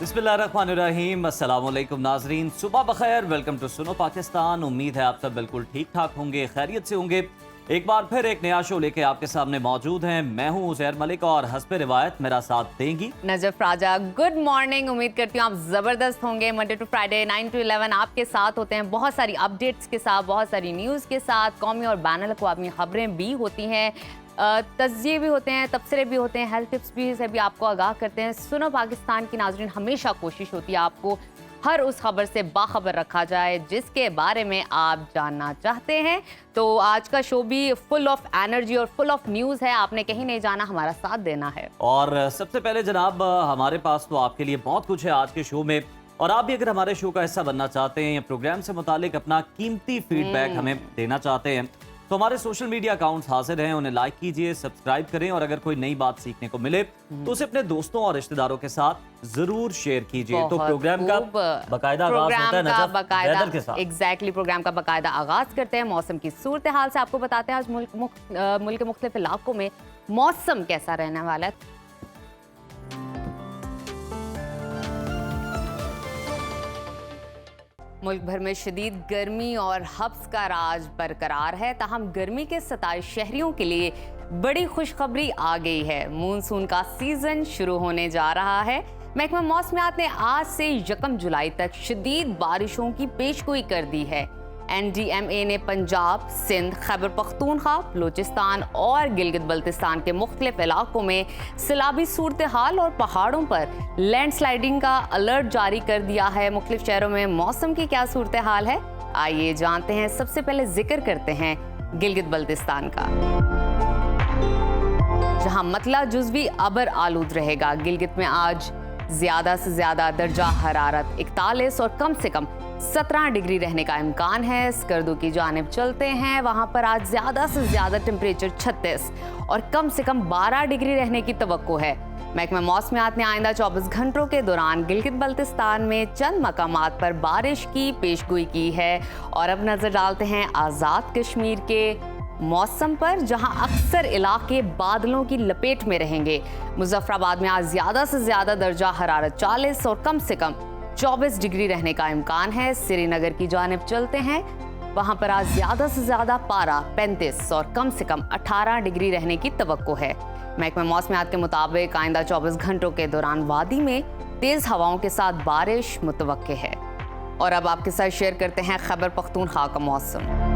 बिस्मिल्लाहिर्रहमानिर्रहीम। अस्सलाम वालेकुम नाजरीन, सुबह बखैर। Welcome to Suno Pakistan. उम्मीद है आप सब बिल्कुल ठीक ठाक होंगे, खैरियत से होंगे। एक बार फिर एक नया शो लेके आपके सामने मौजूद हैं। मैं हूं उज़ैर मलिक और हस्ब रिवायत मेरा साथ देंगी नजफ राजा। Good morning. उम्मीद करती हूँ आप ज़बरदस्त होंगे। मंडे टू फ्राइडे 9 to 11 आपके साथ होते हैं, बहुत सारी अपडेट्स के साथ, बहुत सारी न्यूज़ के साथ। कौमी और बैनुल अक़वामी खबरें भी होती हैं, तज्ज़िये भी होते हैं, तबसरे भी होते हैं, हेल्थ टिप्स भी से भी आपको आगाह करते हैं। सुनो पाकिस्तान की नाज़रीन, हमेशा कोशिश होती है आपको हर उस खबर से बाखबर रखा जाए जिसके बारे में आप जानना चाहते हैं। तो आज का शो भी फुल ऑफ एनर्जी और फुल ऑफ न्यूज़ है। आपने कहीं नहीं जाना, हमारा साथ देना है। और सबसे पहले जनाब, हमारे पास तो आपके लिए बहुत कुछ है आज के शो में। और आप भी अगर हमारे शो का हिस्सा बनना चाहते हैं या प्रोग्राम से मुतालिक अपना कीमती फीडबैक हमें देना चाहते हैं तो हमारे सोशल मीडिया अकाउंट्स हाजिर हैं, उन्हें लाइक कीजिए, सब्सक्राइब करें। और अगर कोई नई बात सीखने को मिले तो उसे अपने दोस्तों और रिश्तेदारों के साथ जरूर शेयर कीजिए। तो प्रोग्राम का बकायदा आगाज होता है नजफ वेदर के साथ। एग्जैक्टली, प्रोग्राम का बकायदा आगाज करते हैं। मौसम की सूरत हाल से आपको बताते हैं आज मुल्क के मुख्तलिफ इलाकों में मौसम कैसा रहने वाला है। मुल्क भर में शदीद गर्मी और हब्स का राज बरकरार है। ताहम गर्मी के 27 शहरियों के लिए बड़ी खुशखबरी आ गई है। मानसून का सीजन शुरू होने जा रहा है। महकमा मौसमियात ने आज से 1 जुलाई तक शदीद बारिशों की पेशगोई कर दी है। NDMA ने पंजाब, सिंध, खैबर पख्तूनख्वा, बलूचिस्तान और गिलगित बल्तिस्तान के मुख्तलिफ इलाकों में सैलाबी सूरत हाल और पहाड़ों पर लैंडस्लाइडिंग का अलर्ट जारी कर दिया है। मुख्तलिफ शहरों में मौसम की क्या सूरत हाल है, आइए जानते हैं। सबसे पहले जिक्र करते हैं गिलगित बल्तिस्तान का, जहां मतला जुज़वी अबर आलूद रहेगा। गिलगित में आज ज्यादा से ज्यादा दर्जा हरारत 41 और कम से कम 17 डिग्री रहने का इम्कान है। स्कर्दू की जानिब चलते हैं, वहां पर आज ज्यादा से ज्यादा टेम्परेचर 36 और कम से कम 12 डिग्री रहने की तवक्को है। महकमा मौसमियात ने आइंदा 24 घंटों के दौरान गिलगित बल्तिस्तान में चंद मकामात पर बारिश की पेशगोई की है। और अब नजर डालते हैं आज़ाद कश्मीर के मौसम पर, जहां अक्सर इलाके बादलों की लपेट में रहेंगे। मुजफ्फराबाद में आज ज्यादा से ज्यादा दर्जा हरारत 40 और कम से कम 24 डिग्री रहने का इम्कान है। श्रीनगर की जानिब चलते हैं, वहां पर आज ज्यादा से ज्यादा पारा 35 और कम से कम 18 डिग्री रहने की तवक्को है। महकमा मौसमियात के मुताबिक आइंदा 24 घंटों के दौरान वादी में तेज हवाओं के साथ बारिश मुतवक्के है। और अब आपके साथ शेयर करते हैं खैबर पख्तूनख्वा का मौसम,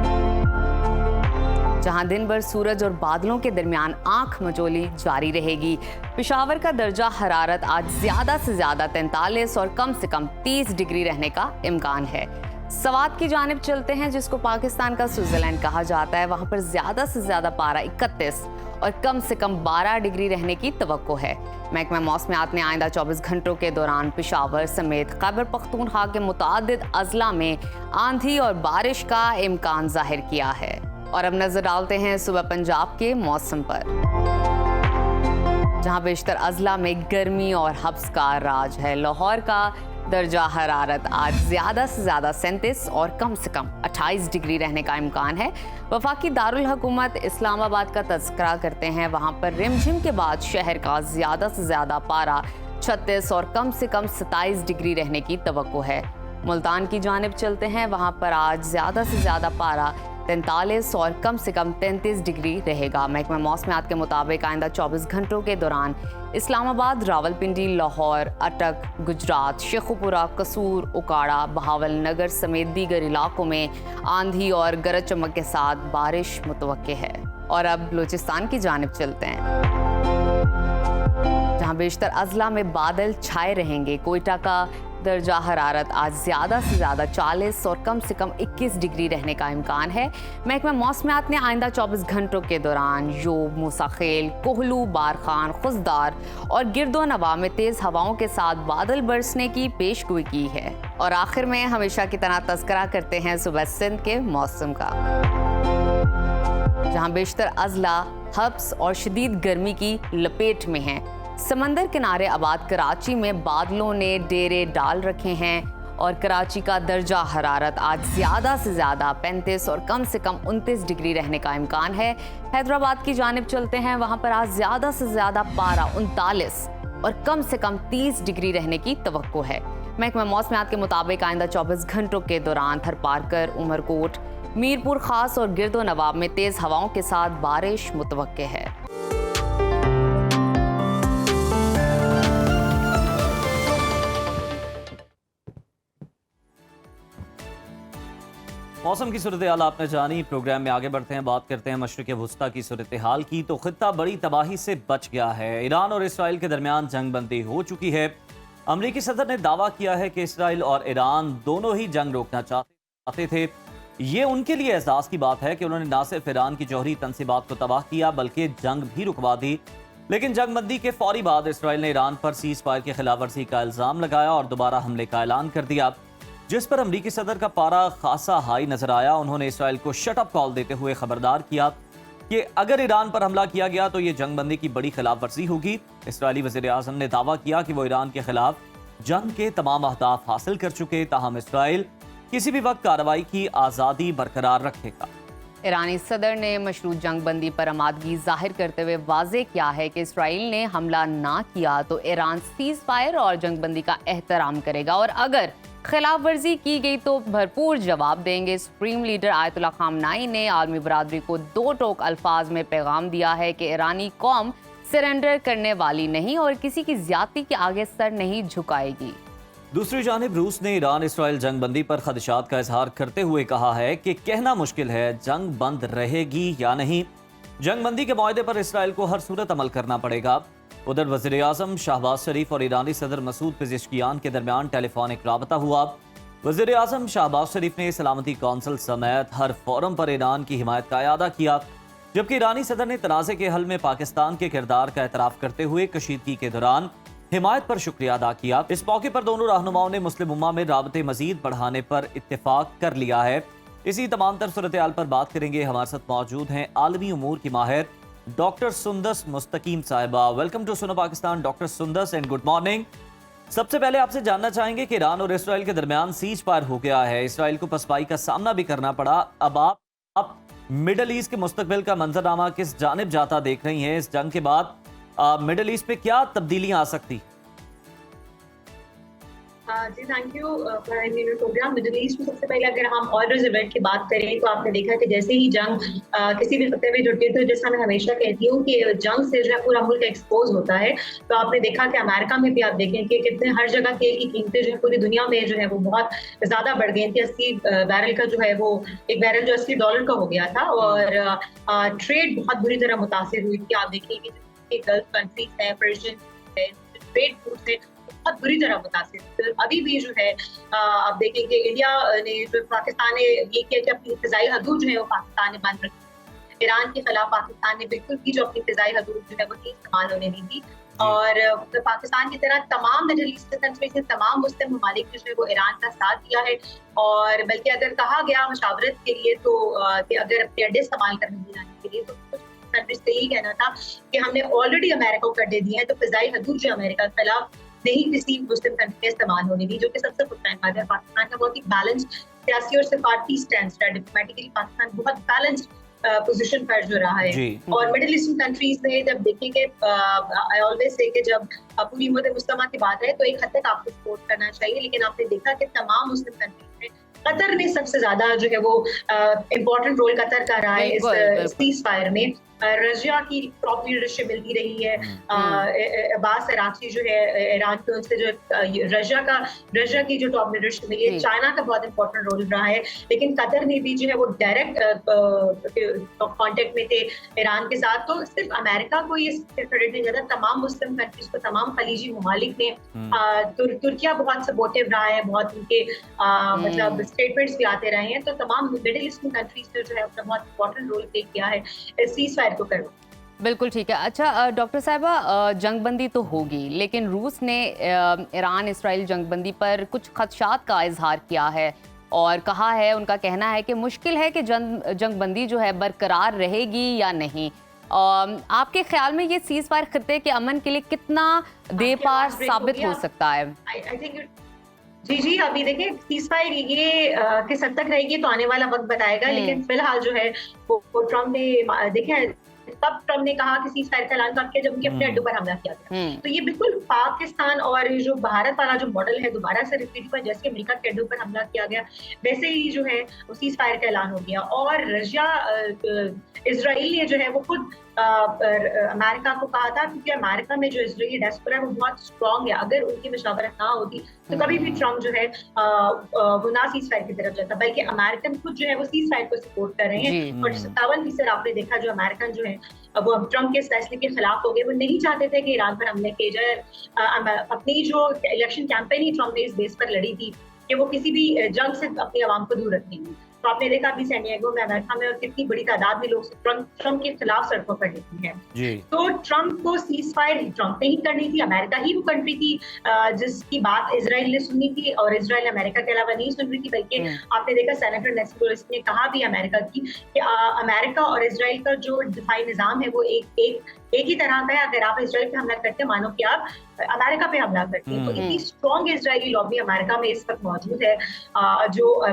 जहां दिन भर सूरज और बादलों के दरमियान आंख मचोली जारी रहेगी। पेशावर का दर्जा हरारत आज ज्यादा से ज्यादा 43 और कम से कम 30 डिग्री रहने का इम्कान है। सवात की जानिब चलते हैं, जिसको पाकिस्तान का स्विट्जरलैंड कहा जाता है। वहां पर ज्यादा से ज्यादा पारा 31 और कम से कम 12 डिग्री रहने की तवक्को है। महकमा मौसमियात ने आइंदा 24 घंटों के दौरान पेशावर समेत खैबर पख्तूनख्वा के मुतादिद अजला में आंधी और बारिश का इम्कान जाहिर किया है। और अब नजर डालते हैं सुबह पंजाब के मौसम पर, जहां बेशतर अजला में गर्मी और हब्स का राज है। लाहौर का दर्जा हरारत आज ज्यादा से ज्यादा 37 और कम से कम 28 डिग्री रहने का इम्कान है। वफाकी दारुल हुकूमत इस्लामाबाद का तज़किरा करते हैं, वहां पर रिमझिम के बाद शहर का ज्यादा से ज्यादा पारा 36 और कम से कम 27 डिग्री रहने की तवक्को है। मुल्तान की जानिब चलते हैं, वहां पर आज ज्यादा से ज्यादा पारा 43 और कम से कम 33 डिग्री रहेगा। महकमा मौसमियात के मुताबिक आइंदा 24 घंटों के दौरान इस्लामाबाद, रावलपिंडी, लाहौर, अटक, गुजरात, शेखुपुरा, कसूर, उकाड़ा, बहावल नगर समेत दीगर इलाकों में आंधी और गरज चमक के साथ बारिश मुतवक्के है। और अब बलूचिस्तान की जानिब चलते हैं, जहां बेशतर अजला में बादल छाए रहेंगे। कोयटा का दर्जा हरारत आज ज्यादा से ज्यादा 40 और कम से कम 21 डिग्री रहने का इम्कान है। महकमा मौसमियात ने आइंदा 24 घंटों के दौरान योब, मूसाखेल, कोहलू, बारखान, खुशदार और गिरदो नवा में तेज हवाओं के साथ बादल बरसने की पेशगोई की है। और आखिर में हमेशा की तरह तज़किरा करते हैं सुबह सिंध के मौसम का, जहां बेशतर अजला हब्स और शदीद गर्मी की लपेट में हैं। समंदर किनारे आबाद कराची में बादलों ने डेरे डाल रखे हैं और कराची का दर्जा हरारत आज ज़्यादा से ज़्यादा 35 और कम से कम 29 डिग्री रहने का इम्कान है। हैदराबाद की जानिब चलते हैं, वहाँ पर आज ज़्यादा से ज़्यादा पारा 39 और कम से कम 30 डिग्री रहने की तवक्को है। महकमा मौसमियात के मुताबिक आइंदा 24 घंटों के दौरान थरपारकर, उमरकोट, मीरपुर खास और गिरदो नवाब में तेज हवाओं के साथ बारिश मुतवक्के है। मौसम की सूरत हाल आपने जानी। प्रोग्राम में आगे बढ़ते हैं, बात करते हैं मशरिक़ वुस्ता की सूरत हाल की। तो खित्ता बड़ी तबाही से बच गया है। ईरान और इसराइल के दरमियान जंग बंदी हो चुकी है। अमरीकी सदर ने दावा किया है कि इसराइल और ईरान दोनों ही जंग रोकना चाहते थे। ये उनके लिए एहसास की बात है कि उन्होंने न सिर्फ ईरान की जौहरी तंसीबात को तबाह किया बल्कि जंग भी रुकवा दी। लेकिन जंग बंदी के फौरी बाद इसराइल ने ईरान पर सीज फायर की खिलाफ वर्जी का इल्जाम लगाया और दोबारा हमले का ऐलान कर दिया, जिस पर अमरीकी सदर का पारा खासा हाई नजर आया। उन्होंने इसराइल को शट अप कॉल देते हुए खबरदार किया कि अगर ईरान पर हमला किया गया तो ये जंग बंदी की बड़ी खिलाफ वर्जी होगी। इसराइली वज़ीर आज़म ने दावा किया कि वो ईरान के खिलाफ जंग के तमाम अहदाफ हासिल कर चुके, ताहम इसराइल किसी भी वक्त कार्रवाई की आज़ादी बरकरार रखेगा। ईरानी सदर ने मशरूत जंग बंदी पर आमादगी जाहिर करते हुए वाजे किया है कि इसराइल ने हमला ना किया तो ईरान सीज फायर और जंग बंदी का एहतराम करेगा और अगर खिलाफ वर्जी की गई तो भरपूर जवाब देंगे। सुप्रीम लीडर आयतुल्लाह खामनाई ने आलमी बरादरी को दो टोक अल्फाज में पैगाम दिया है कि ईरानी कौम सरेंडर करने वाली नहीं और किसी की ज्यादती के आगे सर नहीं झुकाएगी। दूसरी जानिब रूस ने ईरान इसराइल जंग बंदी पर खदशात का इजहार करते हुए कहा है कि कहना मुश्किल है जंग बंद रहेगी या नहीं। जंग बंदी के मुआहदे पर इसराइल को हर सूरत अमल करना पड़ेगा। उधर वज़ीर आज़म शहबाज शरीफ और ईरानी सदर मसूद पेज़ेश्कियान के दरमियान टेलीफोनिक राबता हुआ। वज़ीर आज़म शहबाज शरीफ ने सलामती कौंसिल समेत हर फोरम पर ईरान की हिमायत का इआदा किया, जबकि ईरानी सदर ने तनाज़े के हल में पाकिस्तान के किरदार का एतराफ़ करते हुए कशीदगी के दौरान हिमायत पर शुक्रिया अदा किया। इस मौके पर दोनों रहनुमाओं ने मुस्लिम उम्मा में राबते मजीद बढ़ाने पर इत्तेफाक कर लिया है। इसी तमाम तर सूरत हाल पर बात करेंगे। हमारे साथ मौजूद हैं आलमी उमूर की माहिर डॉक्टर सुंदस मुस्तकीम साहिबा। Welcome to Suno Pakistan doctor Sundas and good morning. सबसे पहले आपसे जानना चाहेंगे कि ईरान और इसराइल के दरमियान सीज फायर हो गया है, इसराइल को पसपाई का सामना भी करना पड़ा। अब आप मिडल ईस्ट के मुस्तकबिल का मंजरनामा किस जानिब जाता देख रही हैं? इस जंग के बाद मिडल ईस्ट पे क्या तब्दीलियां आ सकती? जी thank you for in programme. Middle East में सबसे पहले अगर हम ऑयल रिजर्वेट की बात करें तो आपने देखा कि जैसे ही जंग किसी भी खत्ते में जुड़ती है तो जैसा मैं हमेशा कहती हूँ कि जंग से जो है पूरा मुल्क एक्सपोज होता है। तो आपने देखा कि अमेरिका में भी आप देखें कि कितने हर जगह तेल की कीमतें जो है पूरी दुनिया में जो है वो बहुत ज्यादा बढ़ गई थी। 80 बैरल का जो है वो एक बैरल जो $80 का हो गया था और ट्रेड बहुत बुरी तरह मुतासिर हुई थी। आप देखेंगे कि गल्फ कंट्रीज है, पर्शियन है, ट्रेड रूट है, बहुत बुरी तरह मुतासिर। अभी भी जो है आप देखेंगे इंडिया ने जो पाकिस्तान ने ये किया कि अपनी फिजाई हदूद जो है वो पाकिस्तान ने बंद रखी। ईरान के खिलाफ पाकिस्तान ने बिल्कुल भी जो अपनी फिजाई हदूद जो है वो नहीं इस्तेमाल होने दी थी और तो पाकिस्तान की तरह तमाम मिडिल ईस्ट कंट्रीज ने, तमाम मुस्लिम ममालिक जो है वो ईरान का साथ दिया है। और बल्कि अगर कहा गया मशावरत के लिए तो कि अगर अपने अड्डे इस्तेमाल करने दिलाने के लिए तो कुछ कंट्रीज से यही कहना था कि हमने ऑलरेडी अमेरिका को अड्डे दिए हैं तो फिजाई हदूद जो अमेरिका के खिलाफ नहीं किसी मुस्लिम कंट्री में इस्तेमाल होने दी, जो कि सबसे पुरस्कार बात है। पाकिस्तान का बहुत ही बैलेंस्ड सियासी और सिफारती स्टैंड है। डिप्लोमेटिकली पाकिस्तान बहुत बैलेंस्ड पोजीशन पर जो रहा है। और मिडिल ईस्टर्न कंट्रीज में जब देखेंगे आई ऑलवेज से कि जब पूरी उम्मत मुस्लिमा की बात है तो एक हद तक आपको सपोर्ट करना चाहिए, लेकिन आपने देखा कि तमाम मुस्लिम कंट्रीज में कतर ने सबसे ज्यादा जो है वो इम्पोर्टेंट रोल कतर का रहा है इस सीज फायर में। रशिया की टॉप लीडरशिप मिलती रही है। अब्बास अराक्ची जो है ईरान के उनसे जो रशिया की जो टॉप लीडरशिप मिली है। चाइना का बहुत इंपॉर्टेंट रोल रहा है, लेकिन कतर ने भी जो है वो डायरेक्ट कांटेक्ट में थे ईरान के साथ। तो सिर्फ अमेरिका को ये क्रेडिट नहीं जाता, तमाम मुस्लिम कंट्रीज को, तमाम खलीजी ममालिक ने। तुर्किया बहुत सपोर्टिव रहा है, बहुत उनके मतलब स्टेटमेंट्स भी आते रहे हैं। तो तमाम मिडिल ईस्टर्न कंट्रीज ने जो है अपना बहुत इंपॉर्टेंट रोल प्ले किया है सीज फायर को करो। बिल्कुल ठीक है। अच्छा डॉक्टर साहिबा, जंगबंदी तो होगी लेकिन रूस ने ईरान इसराइल जंगबंदी पर कुछ खदशात का इजहार किया है और कहा है, उनका कहना है कि मुश्किल है कि जंगबंदी जो है बरकरार रहेगी या नहीं। आपके ख्याल में ये सीज फायर खत्ते के अमन के लिए कितना देपार साबित हो सकता है? जी अभी देखिए सीज फायर ये किस हद तक रहेगी तो आने वाला वक्त बताएगा, लेकिन फिलहाल जो है वो ट्रम्प ने देखे तब ट्रम्प ने कहा कि सीज फायर का ऐलान कब किया, जब उनके अपने अड्डों पर हमला किया गया। तो ये बिल्कुल पाकिस्तान और जो भारत वाला जो मॉडल है दोबारा से रिपीट हुआ। जैसे अमेरिका के अड्डों पर हमला किया गया वैसे ही जो है वो सीज फायर का ऐलान हो गया। और रशिया इजराइल ने जो है वो खुद अमेरिका को कहा था, क्योंकि अमेरिका में जो इजरायली डायस्पोरा है वो बहुत स्ट्रांग है। अगर उनकी मशावरत ना होती तो कभी भी ट्रम्प जो है वो ना सीज फायर की तरफ जाता, बल्कि अमेरिकन खुद जो है वो सीज फायर को सपोर्ट कर रहे हैं। और 57% आपने देखा जो अमेरिकन जो है वो अब ट्रम्प के इस फैसले के खिलाफ हो गए। वो नहीं चाहते थे कि ईरान पर हमले किए जाए। अपनी जो इलेक्शन कैंपेन ही ट्रम्प ने इस बेस पर लड़ी थी कि वो किसी भी जंग से अपनी आवाम को दूर रखेंगे। तो आपने देखा अभी सैन डिएगो में अमेरिका में और कितनी बड़ी तादाद में लोग ट्रम्प के खिलाफ सड़कों पर निकले हैं। तो ट्रम्प को सीज फायर ट्रम्प ने ही करनी थी। अमेरिका ही वो कंट्री थी जिसकी बात इजराइल ने सुनी थी, और इजराइल अमेरिका के अलावा नहीं सुन रही थी। बल्कि आपने देखा सेनेटर नैंसी पेलोसी ने कहा भी अमेरिका की कि अमेरिका और इजराइल का जो दिफाई निजाम है वो एक ही तरह का है। अगर आप इजराइल पे हमला करते हैं मानो कि आप अमेरिका पे हमला करते हैं। तो इतनी स्ट्रॉन्ग इजरायली लॉबी अमेरिका में इस वक्त मौजूद है, जो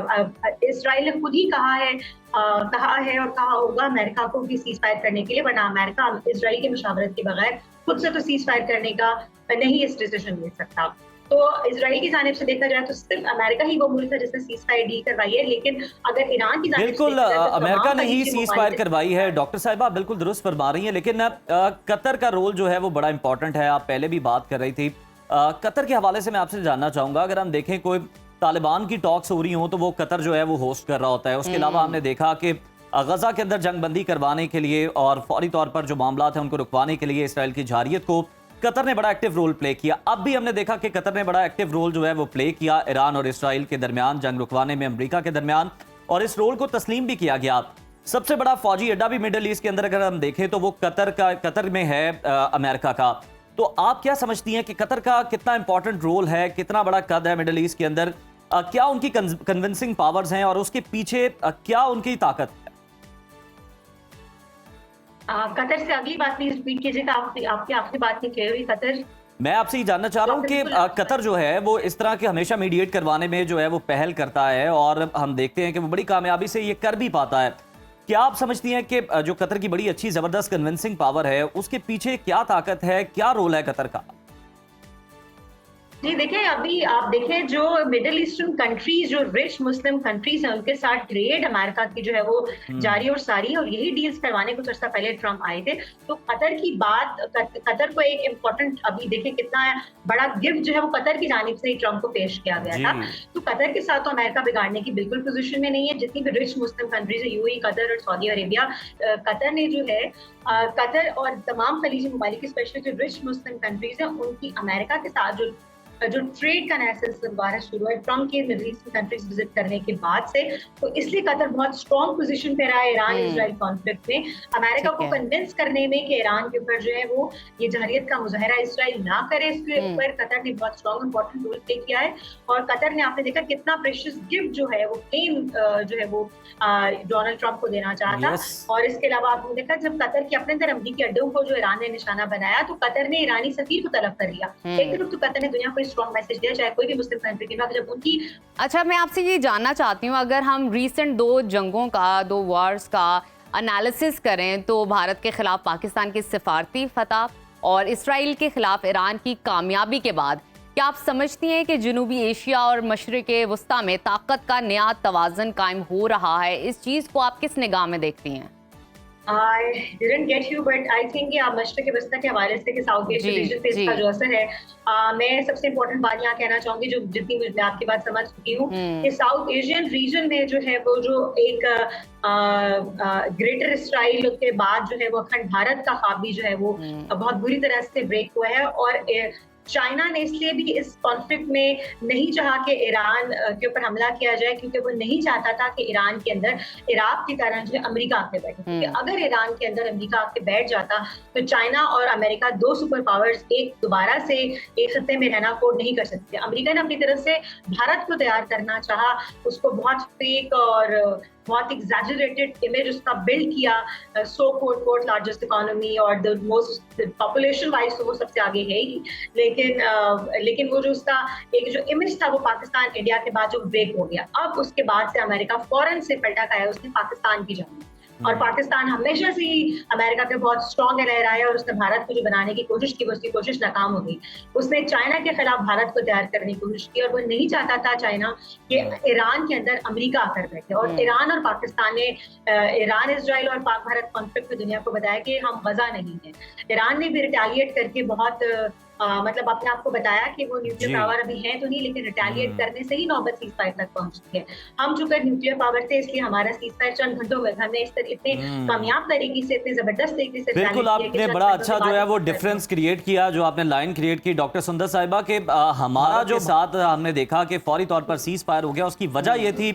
इजराइल ने खुद ही कहा है और कहा होगा अमेरिका को भी सीज फायर करने के लिए, वरना अमेरिका इजराइल की मशावरत के बगैर खुद से तो सीज फायर करने का नहीं इस डिसीजन ले सकता। तो इजराइल की जानिब से देखा जाए तो सिर्फ अमेरिका ही वो मुल्क है जिसने सीज फायर डील करवाई है। लेकिन अगर ईरान की जानिब से बिल्कुल अमेरिका ने ही सीज फायर करवाई है। डॉक्टर साहिबा बिल्कुल दुरुस्त फरमा रही हैं, लेकिन कतर का रोल जो है वो बड़ा इंपॉर्टेंट है। आप पहले भी बात कर रही थी। कतर के हवाले से मैं आपसे जानना चाहूंगा, अगर हम देखें कोई तालिबान की टॉक्स हो रही हो तो वो कतर जो है वो होस्ट कर रहा होता है। उसके अलावा हमने देखा कि गजा के अंदर जंगबंदी करवाने के लिए और फौरी तौर पर जो मामला है उनको रुकवाने के लिए इसराइल की जारियत को कतर ने बड़ा एक्टिव रोल प्ले किया। अब भी हमने देखा कि कतर ने बड़ा एक्टिव रोल जो है वो प्ले किया ईरान और इसराइल के दरमियान जंग रुकवाने में, अमेरिका के दरमियान, और इस रोल को तस्लीम भी किया गया। सबसे बड़ा फौजी अड्डा भी मिडल ईस्ट के अंदर अगर हम देखें तो वो कतर में है अमेरिका का। तो आप क्या समझती हैं कि कतर का कितना इंपॉर्टेंट रोल है, कितना बड़ा कद है मिडल ईस्ट के अंदर, क्या उनकी कन्विंसिंग पावर्स हैं और उसके पीछे क्या उनकी ताकत है? कतर से अगली बात प्लीज रिपीट कीजिएगा। आपकी आखिरी बात नहीं क्लियर हुई। कतर, मैं आपसे ये जानना चाह रहा हूँ कि कतर जो है वो इस तरह के हमेशा मीडिएट करवाने में जो है वो पहल करता है और हम देखते हैं कि वो बड़ी कामयाबी से ये कर भी पाता है। क्या आप समझती हैं कि जो कतर की बड़ी अच्छी जबरदस्त कन्विंसिंग पावर है उसके पीछे क्या ताकत है, क्या रोल है कतर का? जी देखिए, अभी आप देखें जो मिडिल ईस्टर्न कंट्रीज, जो रिच मुस्लिम कंट्रीज हैं, उनके साथ ट्रेड अमेरिका की जो है वो जारी और सारी, और यही डील्स करवाने कुछ अर्सा पहले ट्रम्प आए थे। तो कतर की बात, कतर को एक इम्पोर्टेंट, अभी देखें कितना बड़ा गिफ्ट जो है वो कतर की जानिब से ही ट्रम्प को पेश किया गया था। तो कतर के साथ तो अमेरिका बिगाड़ने की बिल्कुल पोजीशन में नहीं है। जितनी भी रिच मुस्लिम कंट्रीज है, यूएई, कतर और सऊदी अरेबिया, कतर ने जो है कतर और तमाम खलीजी ममालिक, स्पेशली जो रिच मुस्लिम कंट्रीज है, उनकी अमेरिका के साथ जो ट्रेड का नया सिलसिला दोबारा शुरू है ट्रम्प के मिडिल ईस्ट कंट्रीज विजिट करने के बाद से। तो इसलिए कतर बहुत स्ट्रॉन्ग पोजीशन पे रहा है ईरान इजराइल कॉन्फ्लिक्ट में, अमेरिका को कन्विंस करने में कि ईरान के ऊपर जो है वो ये जहरियत का मुजाहरा इजराइल ना करे। इसके ऊपर कतर ने बहुत स्ट्रॉन्ग इंपॉर्टेंट रोल प्ले किया है। और कतर ने, आपने देखा कितना प्रेशियस गिफ्ट जो है वो प्लेन जो है वो डोनाल्ड ट्रम्प को देना चाहता। और इसके अलावा आपने देखा जब कतर के अपने अंदर अमरीकी अड्डों को जो ईरान ने निशाना बनाया तो कतर ने ईरानी सफीर को तलब कर लिया। एक तरफ तो कतर ने दुनिया को स्ट्रॉन्ग मैसेज दिया, चाहे कोई भी मुस्लिम कंट्री की, जब उनकी। अच्छा, मैं आपसे ये जानना चाहती हूँ, अगर हम रीसेंट 2 जंगों का, 2 वॉर्स का एनालिसिस करें तो भारत के खिलाफ पाकिस्तान की सिफारती फतह और इसराइल के खिलाफ ईरान की कामयाबी के बाद क्या आप समझती हैं कि जनूबी एशिया और मशरिक वस्ता में ताकत का नया तवाज़न कायम हो रहा है? इस चीज़ को आप किस निगाह में देखती हैं? I didn't get you, but I think कि आप मशरिक़ वस्ता के हवाले से कि साउथ एशियन रीजन पे इसका जो असर है, मैं सबसे इम्पोर्टेंट बात यहाँ कहना चाहूंगी, जो जितनी मैं आपकी बात समझ चुकी हूँ, कि साउथ एशियन रीजन में जो है वो जो एक ग्रेटर इसराइल के बाद जो है वो अखंड भारत का ख्वाब भी जो है वो बहुत बुरी तरह से ब्रेक हुआ है। और चाइना ने इसलिए भी इस कॉन्फ्लिक्ट में नहीं चाहा कि ईरान के ऊपर हमला किया जाए, क्योंकि वो नहीं चाहता था कि ईरान के अंदर इराक की तरह जो है अमेरिका आके बैठे। क्योंकि अगर ईरान के अंदर अमेरिका आके बैठ जाता तो चाइना और अमेरिका, 2 सुपर पावर्स, एक दोबारा से एक सत्ते में रहना अफोर्ड नहीं कर सकते। अमेरिका ने अपनी तरफ से भारत को तैयार करना चाहा, उसको बहुत फेक और बहुत एग्जैजरेटेड इमेज उसका बिल्ड किया, सो कोर्ट लार्जेस्ट इकोनॉमी और द मोस्ट पॉपुलेशन वाइज तो वो सबसे आगे है ही, लेकिन वो जो उसका एक जो इमेज था वो पाकिस्तान इंडिया के बाद जो ब्रेक हो गया। अब उसके बाद से अमेरिका फौरन से पलटा खाया उसने पाकिस्तान की जानिब। और पाकिस्तान हमेशा से ही अमेरिका के बहुत स्ट्रॉन्ग एलाय रहा है और उसने भारत को जो बनाने की कोशिश की, उसकी कोशिश नाकाम हो गई। उसने चाइना के खिलाफ भारत को तैयार करने की कोशिश की और वो नहीं चाहता था चाइना कि ईरान के अंदर अमेरिका आकर बैठे। और ईरान और पाकिस्तान ने ईरान इजराइल और पाक भारत कॉन्फ्लिक्ट में दुनिया को बताया कि हम गजा नहीं है। ईरान ने भी रिटेलिएट करके बहुत मतलब अपने आप को बताया कि वो न्यूक्लियर पावर अभी है तो नहीं, लेकिन रिटेलिएट करने से ही नौबत सीज फायर तक पहुंचती है। हम चूंकि न्यूक्लियर पावर थे इसलिए हमारा सीज फायर चंद घंटों में हमने इस तरह इतने कामयाब तरीके से, इतने जबरदस्त तरीके से बिल्कुल आपने बड़ा अच्छा जो है वो डिफरेंस क्रिएट किया, जो आपने लाइन क्रिएट की डॉक्टर सुंदर साहिबा के हमारा जो साथ हमने देखा कि फौरी तौर पर सीज फायर हो गया। उसकी वजह ये थी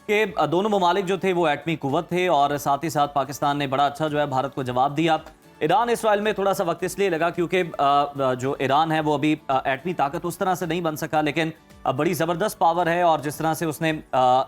कि दोनों ममालिक जो थे वो एटमी कुव्वत थे और साथ ही साथ पाकिस्तान ने बड़ा अच्छा जो है भारत को जवाब दिया। ईरान इसराइल में थोड़ा सा वक्त इसलिए लगा क्योंकि जो ईरान है वो अभी एटमी ताकत उस तरह से नहीं बन सका, लेकिन बड़ी ज़बरदस्त पावर है और जिस तरह से उसने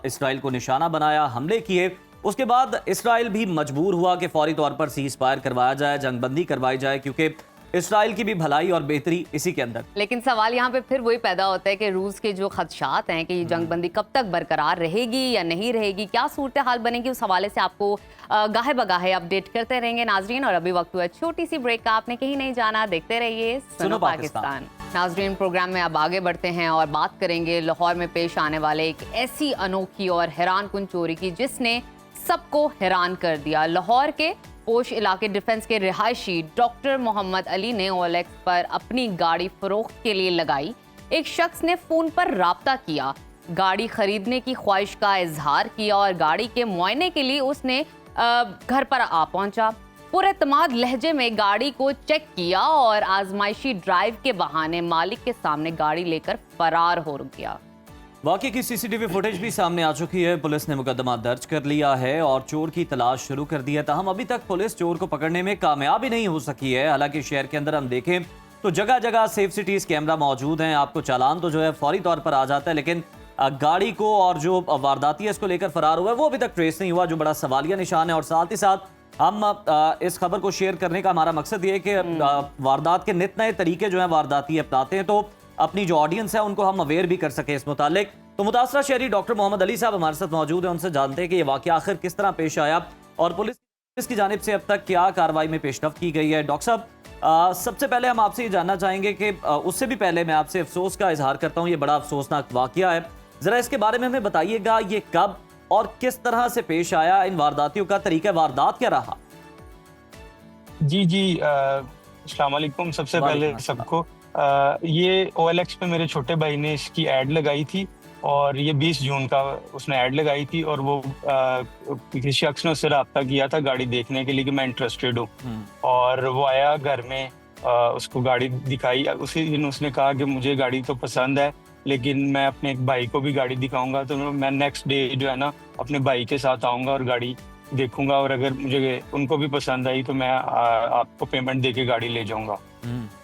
इसराइल को निशाना बनाया, हमले किए, उसके बाद इसराइल भी मजबूर हुआ कि फौरी तौर पर सीज फायर करवाया जाए, जंगबंदी करवाई जाए, क्योंकि इसराइल की भी भलाई और बेहतरी इसी के अंदर। लेकिन सवाल यहाँ पे फिर वही पैदा होता है कि रूस के जो खदशात हैं कि ये जंगबंदी कब तक बरकरार रहेगी या नहीं रहेगी, क्या सूरत हाल बनेगी, उस हवाले से आपको गाहे बगाहे अपडेट करते रहेंगे नाजरीन। और अभी वक्त हुआ छोटी सी ब्रेक का, आपने कहीं नहीं जाना, देखते रहिए सुनो पाकिस्तान। नाजरीन, प्रोग्राम में अब आगे बढ़ते हैं और बात करेंगे लाहौर में पेश आने वाले एक ऐसी अनोखी और हैरानकुन चोरी की जिसने सबको हैरान कर दिया। लाहौर के पोश इलाके डिफेंस के रिहायशी डॉक्टर मोहम्मद अली ने OLX पर अपनी गाड़ी फरोख्त के लिए लगाई। एक शख्स ने फ़ोन पर राब्ता किया, गाड़ी खरीदने की ख्वाहिश का इजहार किया और गाड़ी के मुआयने के लिए उसने घर पर आ पहुंचा। पुरएतमाद लहजे में गाड़ी को चेक किया और आजमाइशी ड्राइव के बहाने मालिक के सामने गाड़ी लेकर फरार हो गया। वाकई की सीसीटीवी फुटेज भी सामने आ चुकी है। पुलिस ने मुकदमा दर्ज कर लिया है और चोर की तलाश शुरू कर दी है। ताहम अभी तक पुलिस चोर को पकड़ने में कामयाब ही नहीं हो सकी है। हालांकि शहर के अंदर हम देखें तो जगह जगह सेफ सिटीज कैमरा मौजूद हैं, आपको चालान तो जो है फौरी तौर पर आ जाता है, लेकिन गाड़ी को और जो वारदाती है इसको लेकर फरार हुआ है वो अभी तक ट्रेस नहीं हुआ, जो बड़ा सवालिया निशान है। और साथ ही साथ हम इस खबर को शेयर करने का हमारा मकसद ये है कि वारदात के नित नए तरीके जो है वारदाती अपनाते हैं, तो अपनी जो ऑडियंस है उनको हम अवेयर भी कर सके इस मुतालिक। तो मुतासरा शहरी डॉक्टर मोहम्मद अली साहब हमारे साथ मौजूद हैं, उनसे जानते हैं कि ये वाकया आखिर किस तरह पेश आया और पुलिस की जानिब से अब तक क्या कार्रवाई में पेशरफ्त की गई है। डॉक्टर साहब, सबसे पहले हम आपसे ये जानना चाहेंगे कि उससे भी पहले मैं आपसे अफसोस का इजहार करता हूँ, ये बड़ा अफसोसनाक वाकया है, जरा इसके बारे में हमें बताइएगा, ये कब और किस तरह से पेश आया, इन वारदातियों का तरीका वारदात क्या रहा? जी अस्सलाम वालेकुम। सबसे पहले सबको ये OLX पे मेरे छोटे भाई ने इसकी ऐड लगाई थी और ये 20 जून का उसने ऐड लगाई थी और वो किसी शख्स ने उससे रब्ता किया था गाड़ी देखने के लिए कि मैं इंटरेस्टेड हूँ, और वो आया घर में, उसको गाड़ी दिखाई। उसी दिन उसने कहा कि मुझे गाड़ी तो पसंद है लेकिन मैं अपने एक भाई को भी गाड़ी दिखाऊंगा, तो मैं नेक्स्ट डे जो है ना अपने भाई के साथ आऊँगा और गाड़ी देखूंगा और अगर मुझे उनको भी पसंद आई तो मैं आपको पेमेंट दे के गाड़ी ले जाऊंगा।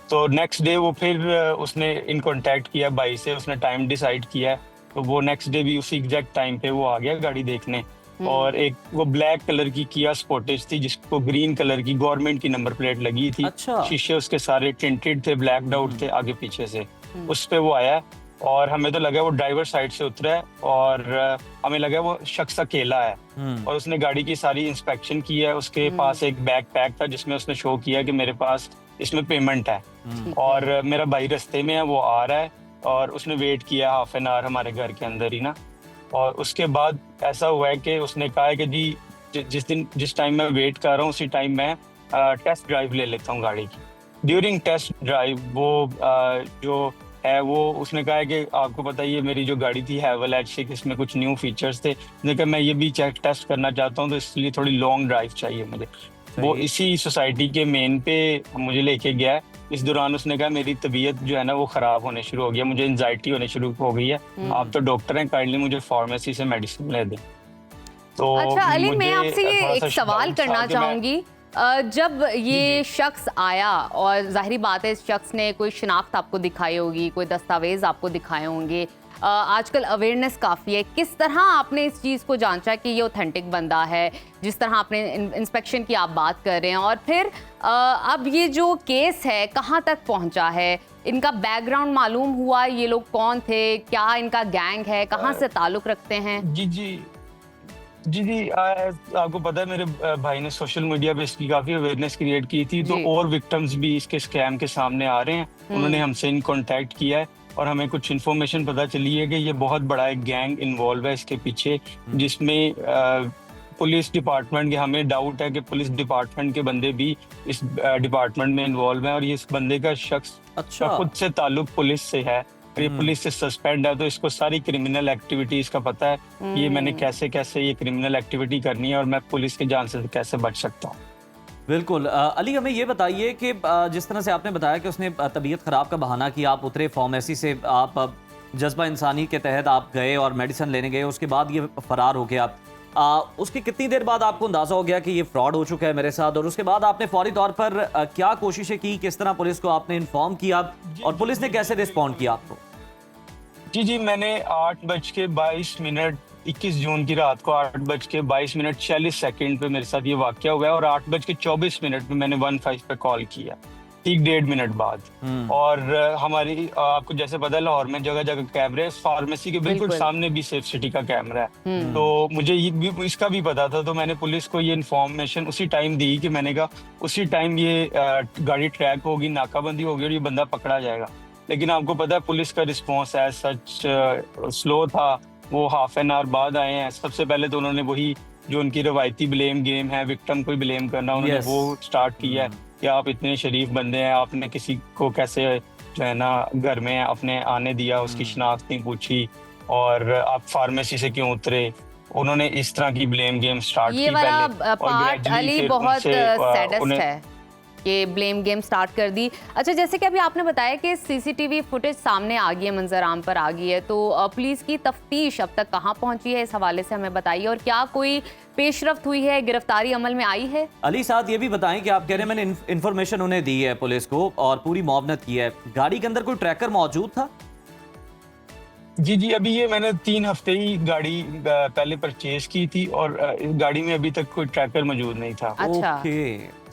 तो नेक्स्ट डे वो फिर उसने इन कांटेक्ट किया भाई से, उसने टाइम डिसाइड किया, तो वो नेक्स्ट डे भी उसी एग्जैक्ट टाइम पे वो आ गया गाड़ी देखने। और एक वो ब्लैक कलर की किया स्पोर्टेज थी जिसको ग्रीन कलर की गवर्नमेंट की नंबर प्लेट लगी थी। अच्छा। शीशे उसके सारे टिंटेड थे, ब्लैक आउट थे आगे पीछे से। उस पे वो आया और हमें तो लगा वो ड्राइवर साइड से उतरा है और हमें लगा वो शख्स अकेला है और उसने गाड़ी की सारी इंस्पेक्शन की है। उसके पास एक बैग पैक था जिसमें उसने शो किया कि मेरे पास इसमें पेमेंट है और मेरा भाई रास्ते में है, वो आ रहा है और उसने वेट किया हाफ एन आवर हमारे घर के अंदर ही ना। और उसके बाद ऐसा हुआ है कि उसने कहा है कि जी जिस टाइम मैं वेट कर रहा हूँ उसी टाइम मैं टेस्ट ड्राइव ले लेता हूँ गाड़ी की। ड्यूरिंग टेस्ट ड्राइव वो जो है वो उसने कहा है कि आपको पता ही है मेरी जो गाड़ी थी हैवल H6, इसमें कुछ न्यू फीचर्स थे, लेकिन मैं ये भी चेक टेस्ट करना चाहता हूँ तो इसलिए थोड़ी लॉन्ग ड्राइव चाहिए मुझे। वो इसी सोसाइटी के मेन पे मुझे लेके गया है। इस दौरान उसने कहा मेरी तबीयत जो है ना वो खराब होने शुरू हो गया, मुझे एंजाइटी होने शुरू हो गई है, आप तो डॉक्टर हैं, काइंडली मुझे फार्मेसी से मेडिसिन ले दें। तो अच्छा अली, मैं आपसे ये एक सवाल करना चाहूंगी, जब ये शख्स आया और जाहिर बात है इस शख्स ने कोई शिनाख्त आपको दिखाई होगी, कोई दस्तावेज आपको दिखाए होंगे, आजकल अवेयरनेस काफ़ी है, किस तरह आपने इस चीज़ को जांचा कि ये ऑथेंटिक बंदा है, जिस तरह आपने इंस्पेक्शन की आप बात कर रहे हैं, और फिर अब ये जो केस है कहाँ तक पहुँचा है, इनका बैकग्राउंड मालूम हुआ, ये लोग कौन थे, क्या इनका गैंग है, कहाँ से ताल्लुक़ रखते हैं? जी जी, आपको पता है मेरे भाई ने सोशल मीडिया पे इसकी काफी अवेयरनेस क्रिएट की थी, तो जी। और विक्टिम्स भी इसके स्कैम के सामने आ रहे हैं। उन्होंने हमसे इन कांटेक्ट किया है और हमें कुछ इन्फॉर्मेशन पता चली है कि ये बहुत बड़ा एक गैंग इन्वॉल्व है इसके पीछे, जिसमें पुलिस डिपार्टमेंट के, हमें डाउट है कि पुलिस डिपार्टमेंट के बंदे भी इस डिपार्टमेंट में इन्वॉल्व हैं और ये इस बंदे का शख्स अच्छा। का खुद से ताल्लुक पुलिस से है। ये पुलिस से सस्पेंड है, तो इसको सारी क्रिमिनल एक्टिविटीज का पता है कि ये मैंने कैसे कैसे ये क्रिमिनल एक्टिविटी करनी है और मैं पुलिस के जान से कैसे बच सकता हूँ। बिल्कुल। अली, हमें ये बताइए कि जिस तरह से आपने बताया कि उसने तबीयत खराब का बहाना किया, आप उतरे फार्मेसी से, आप जज्बा इंसानी के तहत आप गए और मेडिसिन लेने गए, उसके बाद ये फरार हो गया। उसकी कितनी देर बाद आपको अंदाजा हो गया कि ये फ्रॉड हो चुका है मेरे साथ, और उसके बाद आपने फौरी तौर पर क्या कोशिशें की, किस तरह पुलिस को आपने इन्फॉर्म किया और पुलिस ने कैसे रिस्पॉन्ड किया आपको? जी, मैंने 8:22 21 जून की रात को 8:22 पे मेरे साथ ये वाकया हुआ है और 8:24 पे मैंने 15 पे कॉल किया, ठीक 1.5 मिनट बाद। और हमारी आपको जैसे पता है लाहौर में जगह जगह कैमरे हैं, फार्मेसी के बिल्कुल सामने भी सेफ सिटी का कैमरा है, तो मुझे इसका भी पता था, तो मैंने पुलिस को ये इन्फॉर्मेशन उसी टाइम दी कि मैंने कहा उसी टाइम ये गाड़ी ट्रैक होगी, नाकाबंदी होगी और ये बंदा पकड़ा जाएगा। लेकिन आपको पता है पुलिस का रिस्पॉन्स है सच स्लो था, वो हाफ एन आवर बाद आए हैं। सबसे पहले तो उन्होंने वही जो उनकी रवायती ब्लेम गेम है, विक्टिम को ब्लेम करना, उन्होंने वो स्टार्ट किया है कि आप इतने शरीफ बंदे हैं, आपने किसी को कैसे जो है ना घर में अपने आने दिया, उसकी शनाख्त नहीं पूछी, और आप फार्मेसी से क्यों उतरे। उन्होंने इस तरह की ब्लेम गेम स्टार्ट की। ये वाला पार्ट अली बहुत सैडेस्ट है कि ब्लेम गेम स्टार्ट कर दी। अच्छा, जैसे कि अभी आपने बताया कि सीसीटीवी फुटेज सामने आ गई है, मंजर आम पर आ गई है, तो पुलिस की तफ्तीश अब तक कहां पहुंची है, इस हवाले से हमें बताइए, और क्या कोई पेशरफ्त हुई है, गिरफ्तारी अमल में आई है? अली साहब, ये भी बताएं कि आप कह रहे हैं मैंने इन्फॉर्मेशन उन्हें दी है पुलिस को और पूरी मुआवनत की है, गाड़ी के अंदर कोई ट्रैकर मौजूद था? जी, अभी ये मैंने 3 हफ्ते ही गाड़ी पहले परचेज की थी और इस गाड़ी में अभी तक कोई ट्रैकर मौजूद नहीं था। अच्छा,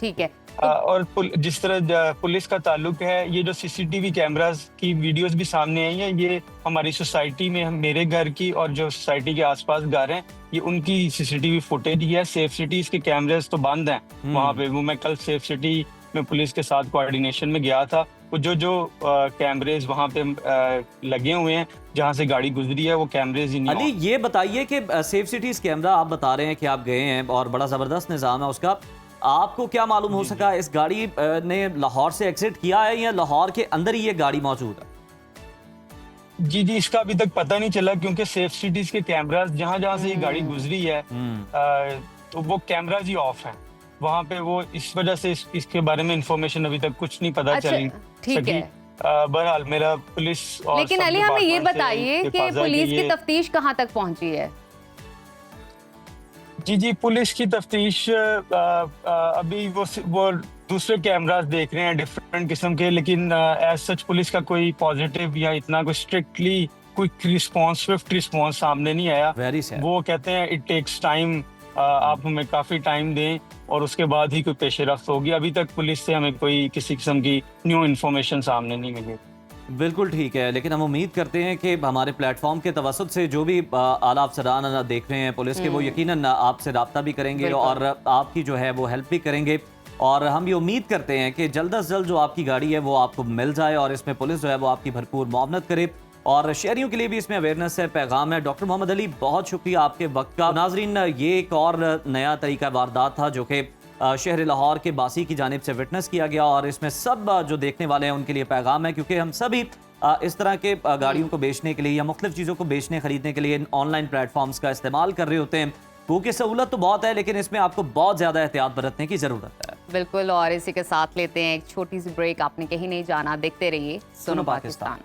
ठीक है। और जिस तरह पुलिस का ताल्लुक है, ये जो सीसीटीवी कैमरास की वीडियोस भी सामने आई हैं, ये हमारी सोसाइटी में मेरे घर की और जो सोसाइटी के आसपास घर हैं, ये उनकी सीसीटीवी फुटेज ही है। सेफ सिटीज के कैमरास तो बंद हैं वहाँ पे। वो मैं कल सेफ सिटी में पुलिस के साथ कोऑर्डिनेशन में गया था, वो जो कैमरेज वहाँ पे लगे हुए हैं जहाँ से गाड़ी गुजरी है, वो कैमरेज ही नहीं। अली, ये बताइए कि सेफ सिटीज कैमरा आप बता रहे हैं कि आप गए हैं और बड़ा जबरदस्त निजाम है उसका, आपको क्या मालूम हो सका इस गाड़ी ने लाहौर से एग्जिट किया है या लाहौर के अंदर ही ये गाड़ी मौजूद है? जी, इसका अभी तक पता नहीं चला, क्योंकि सेफ सिटीज के कैमरास जहाँ से ये गाड़ी गुजरी है तो वो कैमराज ही ऑफ हैं वहाँ पे। वो इस वजह से इसके बारे में इंफॉर्मेशन अभी तक कुछ नहीं पता चली सकी। बहरहाल मेरा पुलिस और लेकिन अली, हमें ये बताइए कि पुलिस की तफ्तीश कहाँ तक पहुंची है? जी, पुलिस की तफ्तीश अभी वो दूसरे कैमरास देख रहे हैं डिफरेंट किस्म के, लेकिन एज सच पुलिस का कोई पॉजिटिव या इतना कोई strictly quick response, Swift response सामने नहीं आया। वो कहते हैं इट टेक्स टाइम, आप हमें काफी टाइम दें और उसके बाद ही कोई पेशरफ्त होगी। अभी तक पुलिस से हमें कोई किसी किस्म की न्यू इन्फॉर्मेशन सामने नहीं मिली। बिल्कुल ठीक है, लेकिन हम उम्मीद करते हैं कि हमारे प्लेटफॉर्म के तवसत से जो भी आला अफसरान देख रहे हैं पुलिस के, वो यकीनन आपसे रब्ता भी करेंगे और आपकी जो है वो हेल्प भी करेंगे। और हम ये उम्मीद करते हैं कि जल्द अज जल्द जो आपकी गाड़ी है वो आपको मिल जाए और इसमें पुलिस जो है वो आपकी भरपूर मुआवनत करे और शहरियों के लिए भी इसमें अवेयरनेस है, पैगाम है। डॉक्टर मोहम्मद अली, बहुत शुक्रिया आपके वक्त का। नाजरीन, ये एक और नया तरीका वारदात था जो कि शहर लाहौर के बासी की जानिब से विटनेस किया गया और इसमें सब जो देखने वाले हैं उनके लिए पैगाम है, क्योंकि हम सभी इस तरह के गाड़ियों को बेचने के लिए या मुख्तलिफ चीज़ों को बेचने खरीदने के लिए ऑनलाइन प्लेटफॉर्म्स का इस्तेमाल कर रहे होते हैं, क्योंकि सहूलत तो बहुत है लेकिन इसमें आपको बहुत ज़्यादा एहतियात बरतने की ज़रूरत है। बिल्कुल, और इसी के साथ लेते हैं एक छोटी सी ब्रेक। आपने कहीं नहीं जाना, देखते रहिए सुनो Pakistan.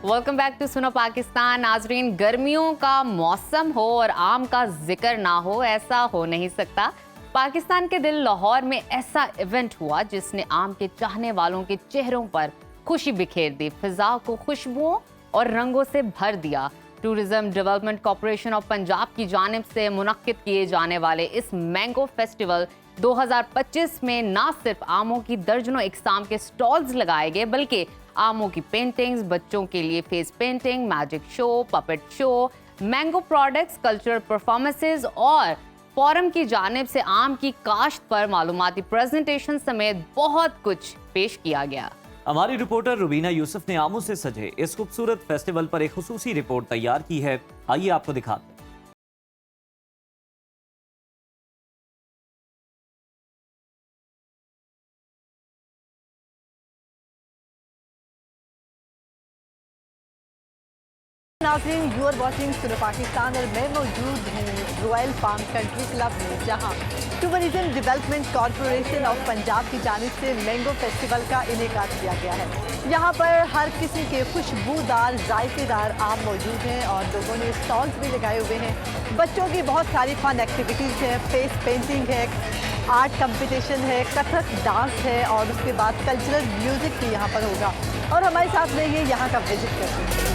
Welcome back to Suno Pakistan. नाजरीन, गर्मियों का मौसम हो और आम का जिक्र ना हो, ऐसा हो नहीं सकता। पाकिस्तान के दिल लाहौर में ऐसा इवेंट हुआ जिसने आम के चाहने वालों के चेहरों पर खुशी बिखेर दी, फिजा को खुशबुओं और रंगों से भर दिया। Tourism development corporation of Punjab की जानिब से मुनक्किद किए जाने वाले इस मैंगो फेस्टिवल 2025 में न सिर्फ आमों की दर्जनों इकसाम के स्टॉल्स लगाए गए, बल्कि आमों की पेंटिंग्स, बच्चों के लिए face painting, magic show, puppet show, mango products, cultural performances और फोरम की जानिब से आम की काश्त पर मालूमाती प्रेजेंटेशन समेत बहुत कुछ पेश किया गया। हमारी रिपोर्टर रुबीना यूसुफ ने आमों से सजे इस खूबसूरत फेस्टिवल पर एक खुसूसी रिपोर्ट तैयार की है। आइए आपको दिखाते हैं। नाज़रीन, यू आर वॉचिंग सुनो पाकिस्तान और मैं मौजूद हूँ रॉयल फार्म कंट्री क्लब में, जहाँ tourism development corporation of Punjab की जानिब से मैंगो फेस्टिवल का इनेकाद किया गया है। यहाँ पर हर किस्म के खुशबूदार जायकेदार आम मौजूद हैं और लोगों ने स्टॉल्स भी लगाए हुए हैं। बच्चों की बहुत सारी फन एक्टिविटीज़ हैं, फेस पेंटिंग है, आर्ट कंपटीशन है, कथक डांस है और उसके बाद कल्चरल म्यूज़िक भी यहाँ पर होगा। और हमारे साथ रहिए, यहाँ का विजिट करते हैं।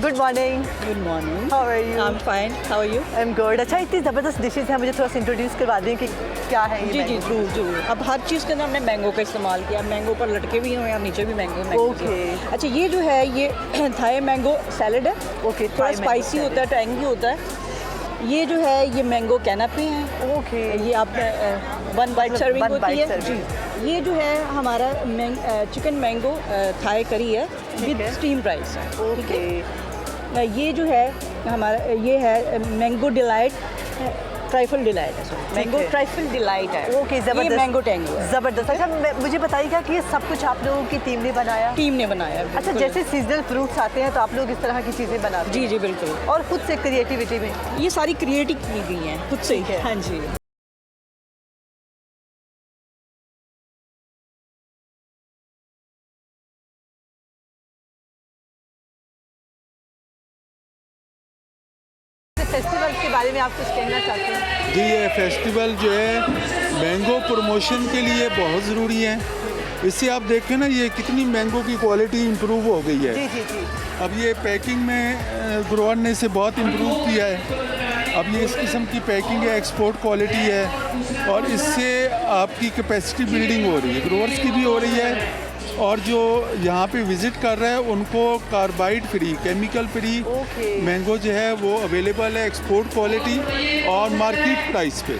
Good morning. Good morning. How are you? I am fine, how are you? I am good. अच्छा, इतनी ज़बरदस्त डिशेज हैं, मुझे थोड़ा सा इंट्रोड्यूस करवा दें कि क्या है ये? जी जी जरूर जरूर। अब हर चीज़ के अंदर हमने मैंगो का इस्तेमाल किया। मैंगो पर लटके भी हैं और नीचे भी मैंगो। ओके। अच्छा, ये जो है ये थाई मैंगो सैलड है। ओके, थोड़ा स्पाइसी होता है, टैंगी होता है। ये जो है ये मैंगो कैनापी है। ओके। ये आप वन बाइट सर्विंग one होती bite है serving। जी। ये जो है हमारा चिकन मैंगो थाई करी है विद है। स्टीम राइस है। ओके। ये जो है हमारा ये है मैंगो डिलाइट, ट्राइफल डिलाइट है, मैंगो है। ट्राइफल डिलाइट है। ओके, ज़बरदस्त। ये मैंगो टैंगो है। ज़बरदस्त। अच्छा, मुझे बताइएगा कि ये सब कुछ आप लोगों की टीम ने बनाया? टीम ने बनाया। अच्छा, बिल्कुल। जैसे सीजनल फ्रूट्स आते हैं तो आप लोग इस तरह की चीज़ें बनाते जी हैं? जी बिल्कुल। और खुद से क्रिएटिविटी में? ये सारी क्रिएटिव की गई हैं खुद से ठीक है। हाँ जी। फेस्टिवल के बारे में आप कुछ कहना चाहते हैं? जी, ये फेस्टिवल जो है मैंगो प्रमोशन के लिए बहुत ज़रूरी है। इससे आप देखें ना, ये कितनी मैंगो की क्वालिटी इम्प्रूव हो गई है। जी जी जी। अब ये पैकिंग में ग्रोअर ने इसे बहुत इम्प्रूव किया है। अब ये इस किस्म की पैकिंग है, एक्सपोर्ट क्वालिटी है और इससे आपकी कैपेसिटी बिल्डिंग हो रही है, ग्रोअर्स की भी हो रही है और जो यहाँ पे विज़िट कर रहे हैं उनको carbide free, chemical free okay. Mango जो है वो अवेलेबल है एक्सपोर्ट क्वालिटी और मार्केट प्राइस पे।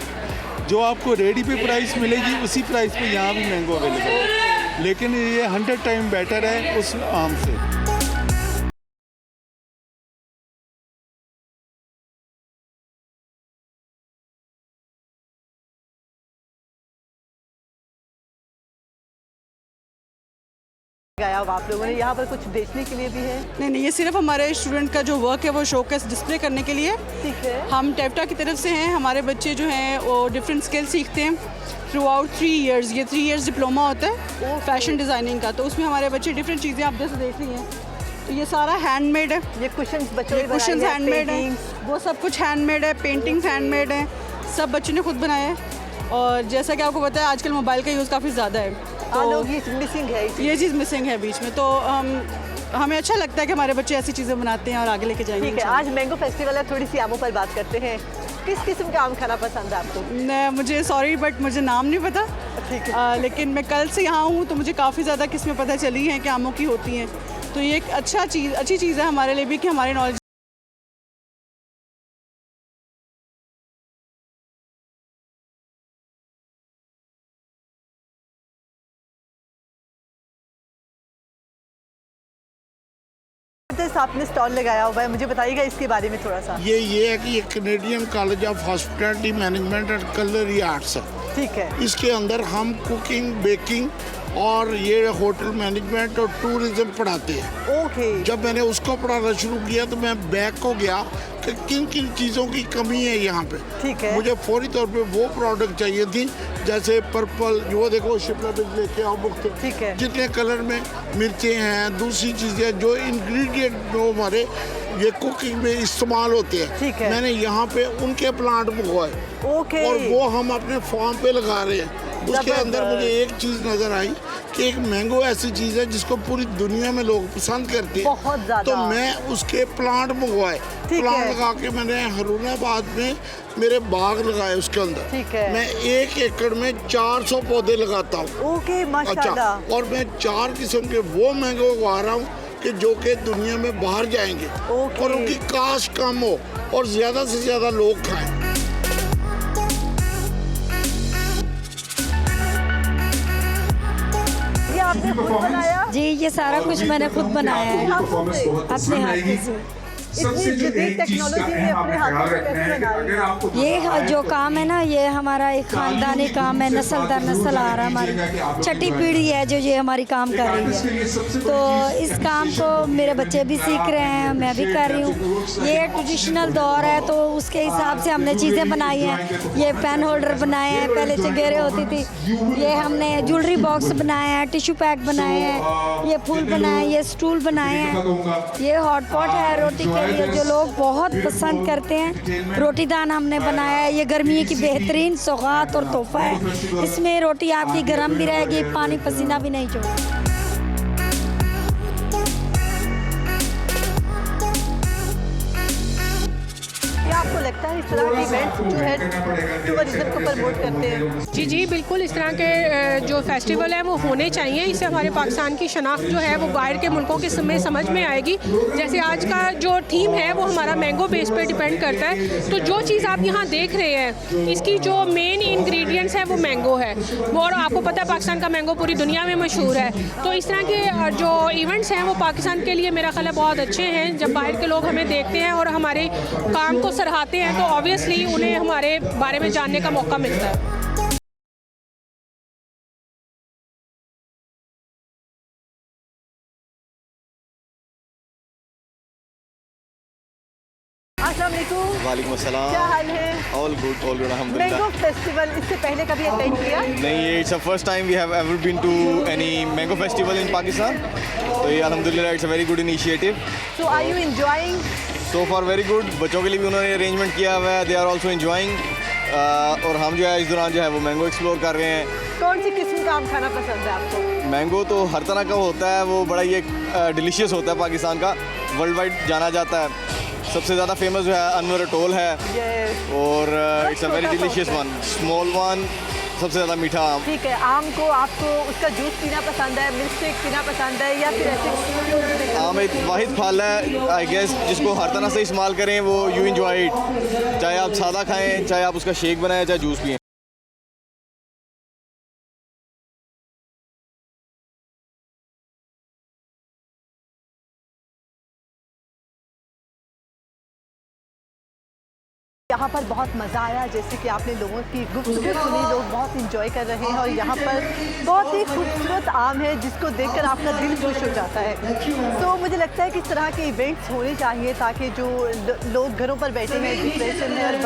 जो आपको रेडी पे प्राइस मिलेगी उसी प्राइस पे यहाँ भी मैंगो अवेलेबल है, लेकिन ये 100 टाइम बेटर है उस आम से। गया अब आप लोगों ने यहाँ पर कुछ बेचने के लिए भी है? नहीं, ये सिर्फ हमारे स्टूडेंट का जो वर्क है वो शोकेस डिस्प्ले करने के लिए। ठीक है। हम टेप्टा की तरफ से हैं। हमारे बच्चे जो हैं वो डिफरेंट स्किल सीखते हैं थ्रू आउट 3 इयर्स। ये 3 इयर्स डिप्लोमा होता है फैशन डिज़ाइनिंग का, तो उसमें हमारे बच्चे डिफरेंट चीज़ें आप जैसे देख रही हैं, तो ये सारा हैंडमेड है। ये कुशन्स बच्चों ने कुशन्स बनाए हैं, हैंडमेड है, paintings। वो सब कुछ हैंडमेड है। पेंटिंग्स हैंडमेड हैं, सब बच्चों ने खुद बनाया है। और जैसा कि आपको पता है आजकल मोबाइल का यूज़ काफ़ी ज़्यादा है, लोग ये मिसिंग है ये चीज़ मिसिंग है बीच में। तो हमें अच्छा लगता है कि हमारे बच्चे ऐसी चीज़ें बनाते हैं और आगे लेके जाएंगे। ठीक है। आज मैंगो फेस्टिवल है, थोड़ी सी आमों पर बात करते हैं। किस किस्म का आम खाना पसंद है आपको? मुझे सॉरी बट मुझे नाम नहीं पता। ठीक है। लेकिन मैं कल से यहाँ हूँ तो मुझे काफ़ी ज़्यादा किस्में पता चली हैं कि आमों की होती हैं, तो ये एक अच्छी चीज़ है हमारे लिए भी कि हमारे नॉलेज आपने स्टॉल लगाया हुआ है, मुझे बताइएगा इसके बारे में थोड़ा सा। ये है कि ये Canadian college of hospitality management and culinary arts है। ठीक है। इसके अंदर हम कुकिंग, बेकिंग और ये होटल मैनेजमेंट और टूरिज्म पढ़ाते हैं। ओके। जब मैंने उसको पढ़ाना शुरू किया तो मैं बैक हो गया कि किन किन चीज़ों की कमी है यहाँ पे। ठीक है। मुझे फौरी तौर पे वो प्रोडक्ट चाहिए थी, जैसे पर्पल, जो देखो शिमला मिर्च लेके आओ मुख्त, ठीक है। जितने कलर में मिर्चें हैं, दूसरी चीज़ें जो इंग्रेडिएंट जो हमारे ये कुकिंग में इस्तेमाल होते हैं। ठीक है। मैंने यहाँ पे उनके प्लांट मंगवाए ओके। और वो हम अपने फार्म पे लगा रहे हैं। उसके अंदर मुझे एक चीज़ नज़र आई कि एक मैंगो ऐसी चीज़ है जिसको पूरी दुनिया में लोग पसंद करते हैं बहुत ज़्यादा। तो मैं उसके प्लांट मंगवाए, प्लांट लगा के मैंने हरूनाबाद में मेरे बाग लगाए उसके अंदर। ठीक है। मैं 1 एकड़ में 400 पौधे लगाता हूँ। ओके माशाल्लाह। अच्छा, और मैं 4 किस्म के वो मैंगो उगा रहा हूँ कि जो कि दुनिया में बाहर जाएंगे और उनकी कास्ट कम हो और ज़्यादा से ज़्यादा लोग खाएं। ये आपने खुद बनाया? जी, ये सारा कुछ मैंने खुद बनाया है अपने हाथ से। इतनी जदीद टेक्नोलॉजी में अपने हाथों से कैसे बना रही हैं? ये जो काम है ना, ये हमारा एक खानदानी काम है, नस्ल दर नस्ल आ रहा है, हमारी छठी पीढ़ी है जो ये हमारी काम कर रही है। तो इस काम को मेरे बच्चे भी सीख रहे हैं, मैं भी कर रही हूँ। ये ट्रेडिशनल दौर है तो उसके हिसाब से हमने चीज़ें बनाई हैं। ये पेन होल्डर बनाए हैं, पहले चंगेरे होती थी। ये हमने ज्वेलरी बॉक्स बनाए हैं, टिश्यू पैक बनाए हैं, ये फूल बनाए हैं, ये स्टूल बनाए हैं। ये हॉट पॉट है रोटी के लिए जो लोग बहुत पसंद करते हैं। रोटी दान हमने बनाया है, ये गर्मी की बेहतरीन सौगात और तोहफा है। इसमें रोटी आपकी गर्म भी रहेगी, पानी पसीना भी नहीं छोड़ेगा। आपको लगता है इस तरह के इवेंट्स जो है टूरिज्म को प्रमोट करते हैं? जी जी बिल्कुल, इस तरह के जो फेस्टिवल है वो होने चाहिए। इससे हमारे पाकिस्तान की शनाख्त जो है वो बाहर के मुल्कों के समझ में आएगी। जैसे आज का जो थीम है वो हमारा मैंगो बेस पे डिपेंड करता है। तो जो चीज़ आप यहाँ देख रहे हैं इसकी जो मेन इंग्रेडिएंट्स है वो मैंगो है। और आपको पता है पाकिस्तान का मैंगो पूरी दुनिया में मशहूर है। तो इस तरह के जो इवेंट्स हैं वो पाकिस्तान के लिए मेरा ख्याल है बहुत अच्छे हैं। जब बाहर के लोग हमें देखते हैं और हमारे काम को सराहते हैं तो ऑब्वियसली उन्हें हमारे बारे में जानने का मौका मिलता है। अस्सलाम वालेकुम। वालेकुम अस्सलाम। क्या हाल है? ऑल गुड अल्हम्दुलिल्लाह। मैंगो फेस्टिवल इससे पहले कभी अटेंड किया? नहीं, ये it's the first time we have ever been to any mango festival in Pakistan. तो ये अल्हम्दुलिल्लाह it's a very good initiative. So are you enjoying? So for very good. बच्चों के लिए भी उन्होंने अरेंजमेंट किया हुआ है, दे आर ऑल्सो एंजॉइंग। और हम जो है इस दौरान जो है वो मैंगो एक्सप्लोर कर रहे हैं। कौन सी किस्म का आम खाना पसंद है आपको? मैंगो तो हर तरह का होता है, वो बड़ा ही एक डिलीशियस होता है पाकिस्तान का, वर्ल्ड वाइड जाना जाता है। सबसे ज़्यादा फेमस जो है अनवर अटोल है। और it's a very delicious one, small one, सबसे ज़्यादा मीठा आम। ठीक है, आम को आपको उसका जूस पीना पसंद है, मिल्क शेक पीना पसंद है या फिर ऐसे? आम एक वाहिद फल है आई गेस जिसको हर तरह से इस्तेमाल करें वो यू एंजॉय इट। चाहे आप सादा खाएं, चाहे आप उसका शेक बनाएं, चाहे जूस पिएं। यहाँ पर बहुत मज़ा आया, जैसे कि आपने लोगों की गुफ्तगू सुनी, लोग बहुत इंजॉय कर रहे हैं। और यहाँ पर बहुत ही खूबसूरत आम है जिसको देखकर आपका दिल खुश हो जाता है। तो मुझे लगता है कि इस तरह के इवेंट्स होने चाहिए ताकि जो लोग घरों पर बैठे हैं डिप्रेशन में और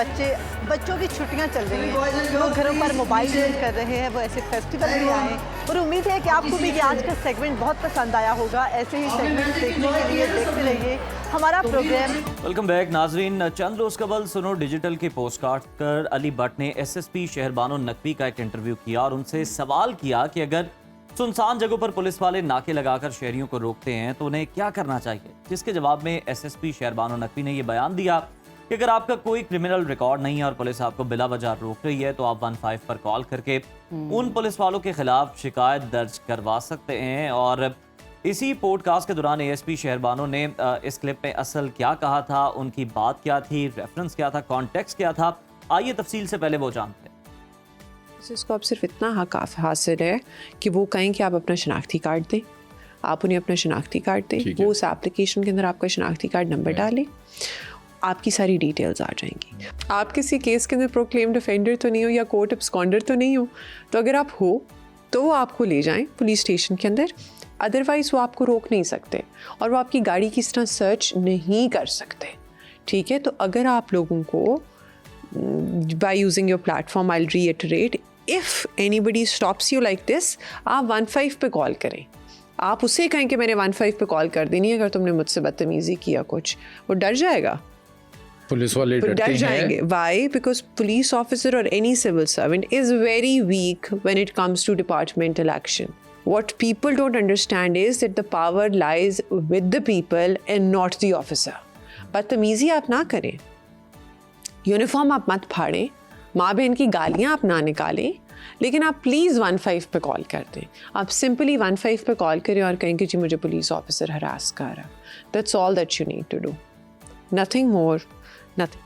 बच्चों की छुट्टियाँ चल रही हैं, लोग घरों पर मोबाइल यूज़ कर रहे हैं, वो ऐसे फेस्टिवल में आएँ। और उम्मीद है कि आपको भी ये आज का सेगमेंट बहुत पसंद आया होगा। ऐसे ही सेगमेंट देखने के लिए देखते रहिए हमारा प्रोग्राम। वेलकम बैक नाजरीन। चंद रोज कबल सुनो डिजिटल के पोस्टकार्ड कर अली भट्ट ने एसएसपी शहरबानो नकवी का एक इंटरव्यू किया और उनसे सवाल किया कि अगर सुनसान जगहों पर पुलिस वाले नाके लगाकर शहरियों को रोकते हैं तो उन्हें क्या करना चाहिए। जिसके जवाब में एसएसपी शहरबानो नकवी ने यह बयान दिया कि अगर आपका कोई क्रिमिनल रिकॉर्ड नहीं है और पुलिस आपको बिला वजह रोक रही है तो आप 15 पर कॉल करके उन पुलिस वालों के खिलाफ शिकायत दर्ज करवा सकते हैं। और इसी पॉडकास्ट के दौरान एएसपी शहरबानो ने इस क्लिप में असल क्या कहा था, उनकी बात क्या थी, रेफरेंस क्या था, कॉन्टेक्स्ट क्या था, आइए तफसील से पहले वो जानते हैं। इसको अब सिर्फ इतना हक हासिल है कि वो कहें कि आप अपना शनाख्ती कार्ड दें, आप उन्हें अपना शनाख्ती कार्ड दें, वो उस एप्लीकेशन के अंदर आपका शनाख्ती कार्ड नंबर डालें, आपकी सारी डिटेल्स आ जाएंगी। आप किसी केस के अंदर प्रोक्लेम्ड ऑफेंडर तो नहीं हो या कोर्ट एब्सकॉन्डर तो नहीं हो, तो अगर आप हो तो वो आपको ले जाएं पुलिस स्टेशन के अंदर, अदरवाइज़ वो आपको रोक नहीं सकते और वो आपकी गाड़ी की तरह सर्च नहीं कर सकते। ठीक है, तो अगर आप लोगों को by using your platform I will reiterate, if anybody stops you like this, आप 15 पे कॉल करें। आप उससे कहें कि मैंने 15 पे कॉल कर देनी है, अगर तुमने मुझसे बदतमीज़ी किया कुछ, वो डर जाएगा। पुलिस वाले डर जाएंगे. Why? Because police officer or any civil servant is very weak when it comes to departmental action. What people don't understand is that the power lies with the people and not the officer. बदतमीजी आप ना करें, uniform आप मत फाड़ें, माँ बहन की गालियाँ आप ना निकालें, लेकिन आप प्लीज़ 15 पे कॉल कर दें. आप सिंपली 15 पे कॉल करें और कहें कि जी मुझे पुलिस ऑफिसर हरास कर रहा. That's all that you need to do. Nothing more, nothing.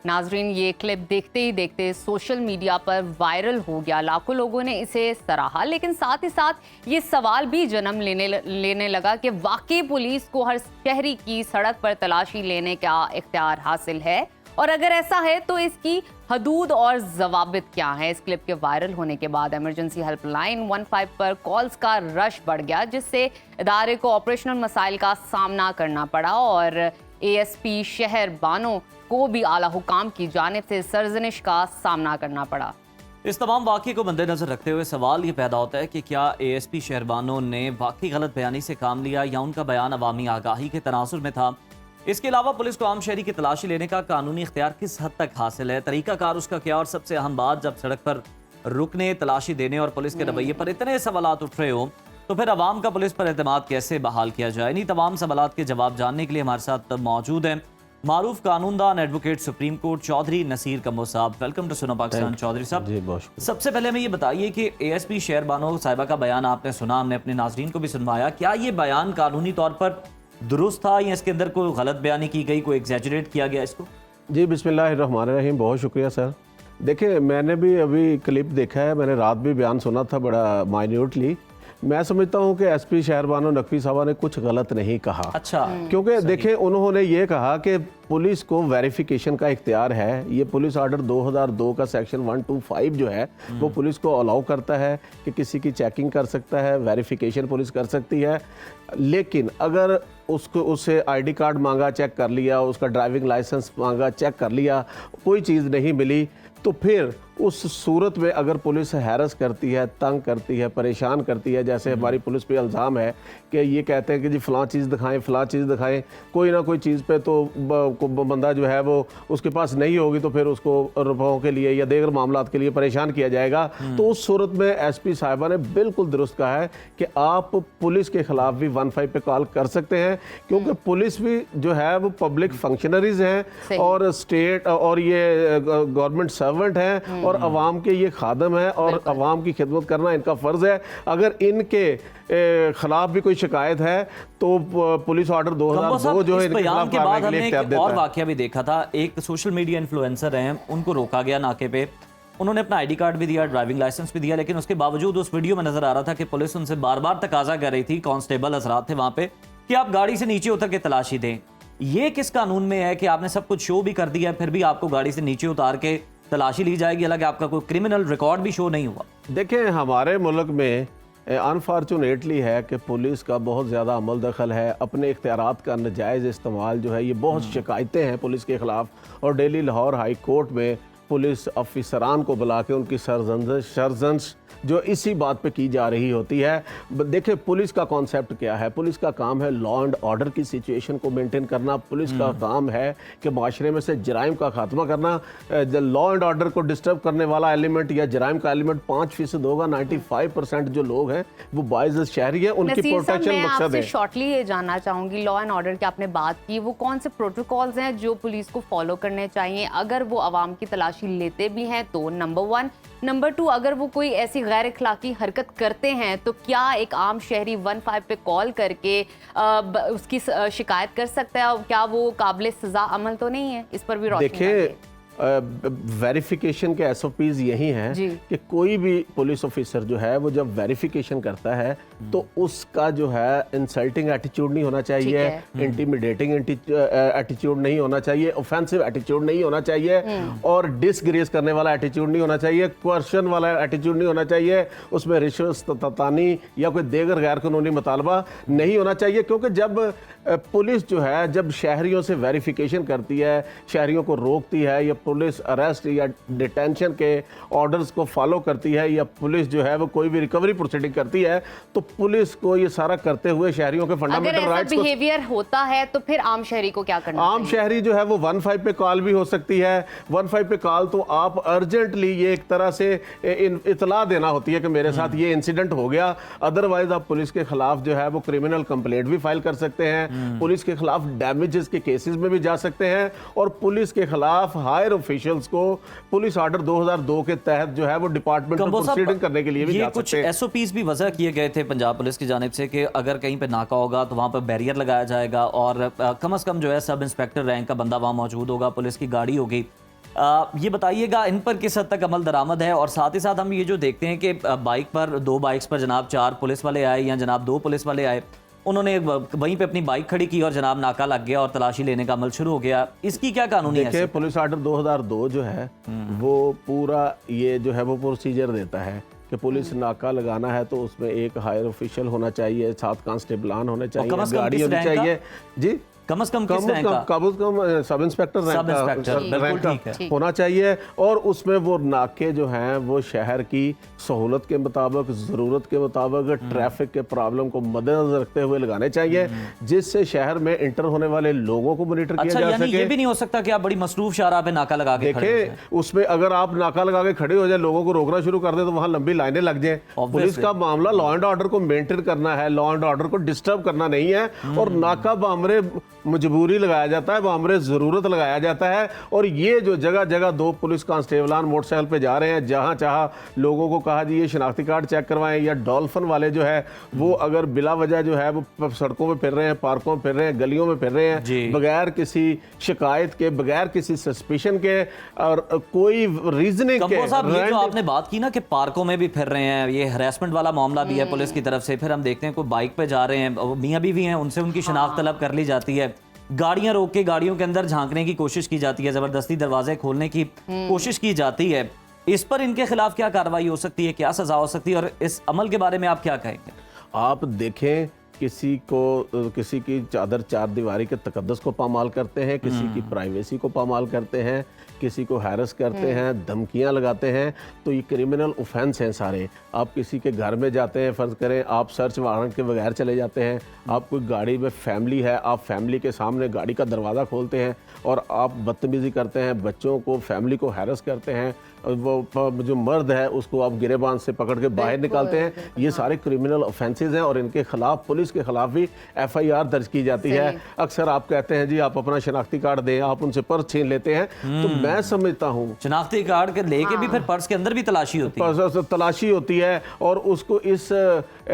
नाजरीन, ये क्लिप देखते ही देखते सोशल मीडिया पर वायरल हो गया. लाखों लोगों ने इसे सराहा, लेकिन साथ ही साथ ये सवाल भी जन्म लेने लगा कि वाकई पुलिस को हर शहरी की सड़क पर तलाशी लेने का इख्तियार हासिल है, और अगर ऐसा है तो इसकी हदूद और जवाबित क्या है. इस क्लिप के वायरल होने के बाद इमरजेंसी हेल्पलाइन 15 पर कॉल्स का रश बढ़ गया, जिससे इदारे को ऑपरेशनल मसाइल का सामना करना पड़ा और ASP शहर बानो को भी आला हुकाम की जानिब से सरजनिश का सामना करना पड़ा. इस तमाम वाक़े को मद्देनजर रखते हुए सवाल ये पैदा होता है कि क्या ASP शहरबानो ने वाकई गलत बयानी से काम लिया या उनका बयान अवामी आगाही के तनासुर में था. इसके अलावा पुलिस को आम शहरी की तलाशी लेने का कानूनी इख्तियार किस हद तक हासिल है, तरीकाकार उसका क्या, और सबसे अहम बात, जब सड़क पर रुकने, तलाशी देने और पुलिस के रवैये पर इतने सवालात उठ रहे हो तो फिर अवाम का पुलिस पर एतमाद कैसे बहाल किया जाए. इन्हीं तमाम सवालात के जवाब जानने के लिए हमारे साथ मौजूद हैं मारूफ कानूनदान advocate Supreme Court Chaudhry Naseer Kamo साहब. वेलकम टू सुनो पाकिस्तान चौधरी साहब. जी बहुत. सबसे पहले हमें ये बताइए कि ASP शहरबानो साहिबा का बयान आपने सुना, हमने अपने नाजरीन को भी सुनवाया. क्या ये बयान कानूनी तौर पर दुरुस्त था या इसके अंदर कोई गलत बयानी की गई, कोई एग्जैजरेट किया गया इसको? जी बिस्मिल्लाहिर्रहमानिर्रहीम, बहुत शुक्रिया सर. देखिए मैंने भी अभी क्लिप देखा है, मैंने रात भी बयान सुना था बड़ा माइन्यूटली. मैं समझता हूँ कि SP शहरबानो नकवी साहबा ने कुछ गलत नहीं कहा. अच्छा. क्योंकि देखें उन्होंने ये कहा कि पुलिस को वेरिफिकेशन का इख्तियार है. ये पुलिस ऑर्डर 2002 का सेक्शन 125 जो है वो पुलिस को अलाउ करता है कि किसी की चेकिंग कर सकता है, वेरिफिकेशन पुलिस कर सकती है. लेकिन अगर उससे ID कार्ड मांगा, चेक कर लिया, उसका ड्राइविंग लाइसेंस मांगा, चेक कर लिया, कोई चीज़ नहीं मिली, तो फिर उस सूरत में अगर पुलिस हैरस करती है, तंग करती है, परेशान करती है, जैसे हमारी पुलिस पे इल्ज़ाम है कि ये कहते हैं कि जी फ़लाँ चीज़ दिखाएं, फ़लाँ चीज़ दिखाएं, कोई ना कोई चीज़ पे तो बंदा जो है वो उसके पास नहीं होगी तो फिर उसको रुपयों के लिए या दीगर मामलात के लिए परेशान किया जाएगा. तो उस सूरत में SP साहिबा ने बिल्कुल दुरुस्त कहा है कि आप पुलिस के ख़िलाफ़ भी 15 पे कॉल कर सकते हैं, क्योंकि पुलिस भी जो है वो पब्लिक फंक्शनरीज हैं और स्टेट और ये गवर्नमेंट सर्वेंट हैं और अवाम के ये खादम है और अवाम की खिदमत करना इनका फ़र्ज़ है. अगर इनके खिलाफ भी कोई शिकायत है तो पुलिस ऑर्डर 2002 जो है इनके खिलाफ कार्रवाई के लिए इख्तियार देता है. और वाकया भी देखा था, एक सोशल मीडिया इन्फ्लुएंसर हैं, उनको रोका गया नाके पे, उन्होंने अपना ID कार्ड भी दिया, ड्राइविंग लाइसेंस भी दिया, लेकिन उसके बावजूद उस वीडियो में नजर आ रहा था कि पुलिस उनसे बार बार तकाजा कर रही थी, कांस्टेबल हजरात थे वहां पे, कि आप गाड़ी से नीचे उतर के तलाशी दें. ये किस कानून में है कि आपने सब कुछ शो भी कर दिया फिर भी आपको गाड़ी से नीचे उतार के तलाशी ली जाएगी, हालांकि आपका कोई क्रिमिनल रिकॉर्ड भी शो नहीं हुआ? देखें हमारे मुल्क में अनफॉर्चुनेटली है कि पुलिस का बहुत ज़्यादा अमल दखल है, अपने इख्तियारात का नाजायज़ इस्तेमाल जो है, ये बहुत शिकायतें हैं पुलिस के ख़िलाफ़. और डेली लाहौर हाई कोर्ट में पुलिस अफसरान को बुला के उनकी सरजंश जो इसी बात पे की जा रही होती है. देखिए पुलिस का कॉन्सेप्ट क्या है, पुलिस का काम है लॉ एंड ऑर्डर की सिचुएशन को मेंटेन करना. पुलिस का काम है कि माशरे में से जराइम का खात्मा करना. लॉ एंड ऑर्डर को डिस्टर्ब करने वाला एलिमेंट या जराइम का एलिमेंट 5% होगा. 95% जो लोग हैं वो बाइज़ शहरी हैं, उनकी प्रोटेक्शन मकसद है. शॉर्टली ये जानना चाहूँगी, लॉ एंड ऑर्डर की आपने बात की, वो कौन से प्रोटोकॉल्स हैं जो पुलिस को फॉलो करने चाहिए अगर वो आवाम की तलाशी लेते भी हैं तो? नंबर 1. नंबर 2, अगर वो कोई ऐसी गैर इखलाकी हरकत करते हैं तो क्या एक आम शहरी 15 पे कॉल करके उसकी शिकायत कर सकता है? क्या वो काबिल सज़ा अमल तो नहीं है? इस पर भी रोशनी देखिए वेरिफिकेशन के SOPs यही हैं कि कोई भी पुलिस ऑफिसर जो है वो जब वेरिफिकेशन करता है तो उसका जो है इंसल्टिंग एटीट्यूड नहीं होना चाहिए, इंटिमिडेटिंग एटीट्यूड नहीं होना चाहिए, ऑफेंसिव एटीट्यूड नहीं होना चाहिए और डिसग्रेस करने वाला एटीट्यूड नहीं होना चाहिए, क्वेश्चन वाला एटीट्यूड नहीं होना चाहिए, उसमें रिश्वत-ए-ततानी या कोई देगर गैर कानूनी मुतालबा नहीं होना चाहिए. क्योंकि जब पुलिस जो है जब शहरियों से वेरिफिकेशन करती है, शहरियों को रोकती है या पुलिस अरेस्ट या डिटेंशन के ऑर्डर्स को फॉलो करती है या पुलिस जो है वो कोई भी रिकवरी प्रोसीडिंग करती है, तो पुलिस को ये सारा करते हुए शहरियों के फंडामेंटल राइट्स को, बिहेवियर होता है तो फिर आम शहरी को क्या करना आम शहरी जो है वो 15 पे कॉल भी हो सकती है। 15 पे कॉल तो आप अर्जेंटली ये एक तरह से इतला देना होती है कि मेरे साथ ये इंसिडेंट हो गया। अदरवाइज आप पुलिस के खिलाफ जो है वो क्रिमिनल कंप्लेंट भी फाइल कर सकते हैं, पुलिस के खिलाफ डैमेजेस के केसेस में भी जा सकते हैं और पुलिस के खिलाफ हायर ऑफिशियल्स को पुलिस ऑर्डर 2002 के तहत जो है वो डिपार्टमेंटल प्रोसीडिंग करने के लिए भी जा सकते हैं। कुछ एसओपीज भी वजह किए गए थे पंजाब पुलिस की जानिब से कि अगर कहीं पे नाका होगा तो वहां पर बैरियर लगाया जाएगा और कम से कम जो है सब इंस्पेक्टर रैंक का बंदा वहां मौजूद होगा, पुलिस की गाड़ी होगी। ये बताइएगा इन पर किस हद तक अमल दरामद है? और साथ ही साथ हम ये जो देखते हैं कि बाइक पर 2 बाइक्स पर जनाब 4 पुलिस वाले आए या जनाब 2 पुलिस वाले आए, उन्होंने वहीं पे अपनी बाइक खड़ी की और जनाब नाका लग गया और तलाशी लेने का अमल शुरू हो गया। इसकी क्या कानूनी है? पुलिस ऑर्डर 2002 जो है वो पूरा ये जो है वो प्रोसीजर देता है कि पुलिस नाका लगाना है तो उसमें एक हायर ऑफिशियल होना चाहिए, 7 कांस्टेबलान होने चाहिए, गाड़ी होनी चाहिए जी, कम से कम सब इंस्पेक्टर रैंक होना चाहिए और उसमें वो नाके जो हैं वो शहर की सहूलत के मुताबिक, ज़रूरत के मुताबिक, ट्रैफिक के प्रॉब्लम को मद्देनजर रखते हुए लगाने चाहिए, जिससे शहर में इंटर होने वाले लोगों को मॉनिटर किया जा सके। ये भी नहीं हो सकता कि आप बड़ी मसरूफ शाहराह पे नाका लगा के देखें, उसमें अगर आप नाका लगा के खड़े हो जाए, लोगों को रोकना शुरू कर दे तो वहां लंबी लाइनें लग जाए। पुलिस का मामला लॉ एंड ऑर्डर को मेंटेन करना है, लॉ एंड ऑर्डर को डिस्टर्ब करना नहीं है और नाका बामरे मजबूरी लगाया जाता है, बामरे जरूरत लगाया जाता है। और ये जो जगह जगह 2 पुलिस कांस्टेबलान मोटरसाइकिल पे जा रहे हैं, जहां चाह लोगों को कहा जी ये शनाख्ती कार्ड चेक करवाएं, या डॉल्फिन वाले जो है वो अगर बिला वजह जो है वो सड़कों में फिर रहे हैं, पार्कों में फिर रहे हैं, गलियों में फिर रहे हैं बगैर किसी शिकायत के, बगैर किसी सस्पिशन के और कोई रीजनिंग के। जो आपने बात की ना कि पार्कों में भी फिर रहे हैं, ये हरासमेंट वाला मामला भी है पुलिस की तरफ से। फिर हम देखते हैं कोई बाइक पे जा रहे हैं, मियाँ बीवी हैं, उनसे उनकी शनाख्त तलब कर ली जाती है, गाड़ियां रोक के गाड़ियों के अंदर झांकने की कोशिश की जाती है, जबरदस्ती दरवाजे खोलने की कोशिश की जाती है। इस पर इनके खिलाफ क्या कार्रवाई हो सकती है, क्या सजा हो सकती है और इस अमल के बारे में आप क्या कहेंगे? आप देखें, किसी की चादर 4 दीवारी के तकद्दस को पामाल करते हैं, किसी की प्राइवेसी को पामाल करते हैं, किसी को हैरस करते हैं, धमकियां लगाते हैं, तो ये क्रिमिनल ऑफेंस हैं सारे। आप किसी के घर में जाते हैं, फ़र्ज़ करें आप सर्च वारंट के बगैर चले जाते हैं, आप कोई गाड़ी में फैमिली है, आप फैमिली के सामने गाड़ी का दरवाज़ा खोलते हैं और आप बदतमीज़ी करते हैं, बच्चों को, फैमिली को हैरस करते हैं, वो जो मर्द है उसको आप गिरेबान से पकड़ के बाहर निकालते हैं, ये सारे क्रिमिनल ऑफेंसेस हैं और इनके खिलाफ पुलिस के खिलाफ भी FIR दर्ज की जाती है। अक्सर आप कहते हैं जी आप अपना शनाख्ती कार्ड दें, आप उनसे पर्स छीन लेते हैं, तो मैं समझता हूँ शनाख्ती कार्ड के लेके भी फिर पर्स के अंदर भी तलाशी होती है और उसको इस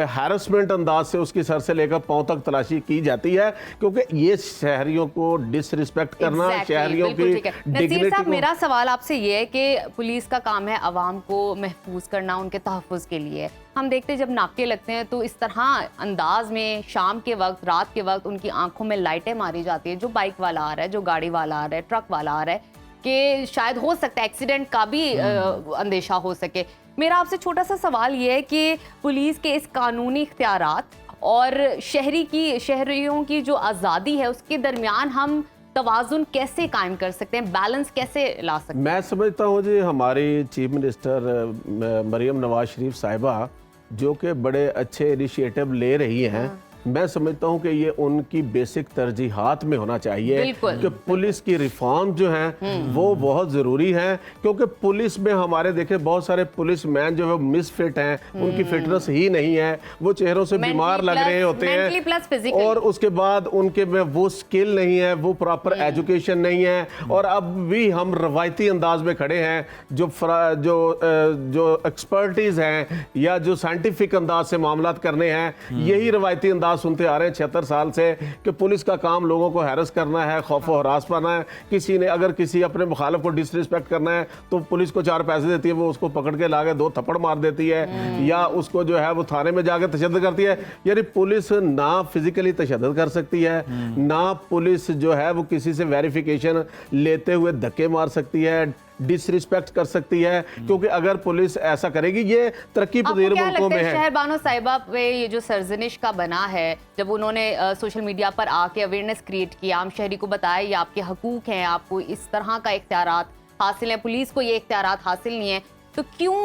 हैरेसमेंट अंदाज से उसकी सर से लेकर पांव तक तलाशी की जाती है, क्योंकि ये शहरियों को डिसरिस्पेक्ट करना, शहरियों की डिग्निटी को। मेरा सवाल आपसे ये है कि पुलिस का काम है आवाम को महफूज करना, उनके तहफ़्फ़ुज़ के लिए। हम देखते हैं जब नाके लगते हैं तो इस तरह अंदाज में शाम के वक्त, रात के वक्त उनकी आंखों में लाइटें मारी जाती है, जो बाइक वाला आ रहा है, जो गाड़ी वाला आ रहा है, ट्रक वाला आ रहा है, कि शायद हो सकता है एक्सीडेंट का भी अंदेशा हो सके। मेरा आपसे छोटा सा सवाल ये है कि पुलिस के इस कानूनी इख्तियारात और शहरियों की जो आज़ादी है उसके दरमियान हम तवाज़ुन कैसे कायम कर सकते हैं, बैलेंस कैसे ला सकते हैं? मैं समझता हूँ जी हमारी चीफ मिनिस्टर मरियम नवाज शरीफ साहिबा जो कि बड़े अच्छे इनिशिएटिव ले रही हैं, मैं समझता हूं कि ये उनकी बेसिक तरजीहात में होना चाहिए कि पुलिस की रिफॉर्म जो है वो बहुत ज़रूरी है, क्योंकि पुलिस में हमारे देखे बहुत सारे पुलिस मैन जो है मिसफिट हैं, उनकी फिटनेस ही नहीं है, वो चेहरों से बीमार लग रहे होते हैं और उसके बाद उनके में वो स्किल नहीं है, वो प्रॉपर एजुकेशन नहीं है और अब भी हम रवायती अंदाज में खड़े हैं। जो एक्सपर्टीज़ हैं या जो साइंटिफिक अंदाज से मामलात करने हैं, यही रवायती अंदाज सुनते आ रहे हैं 76 साल से कि पुलिस का काम लोगों को हैरस करना है, खौफ और हरास पाना है। किसी ने अगर किसी अपने मुखालिफ को डिसरिस्पेक्ट करना है तो पुलिस को 4 पैसे देती है, वो उसको पकड़ के लाके 2 थप्पड़ मार देती है या उसको जो है वो थाने में जाके तशद्दुद करती है। यानी पुलिस ना फिजिकली तशद्दुद कर सकती है, ना पुलिस जो है वो किसी से वेरिफिकेशन लेते हुए धक्के मार सकती है, डिसरिस्पेक्ट कर सकती है, क्योंकि अगर पुलिस ऐसा करेगी, ये तरक्की पजीर मुल्कों में है। शहर बानो साहिबा पे ये जो सरजनिश का बना है, जब उन्होंने सोशल मीडिया पर आके अवेयरनेस क्रिएट की, आम शहरी को बताया ये आपके हकूक हैं, आपको इस तरह का इख्तियारात हासिल हैं, पुलिस को ये इख्तियारात हासिल नहीं है, तो क्यों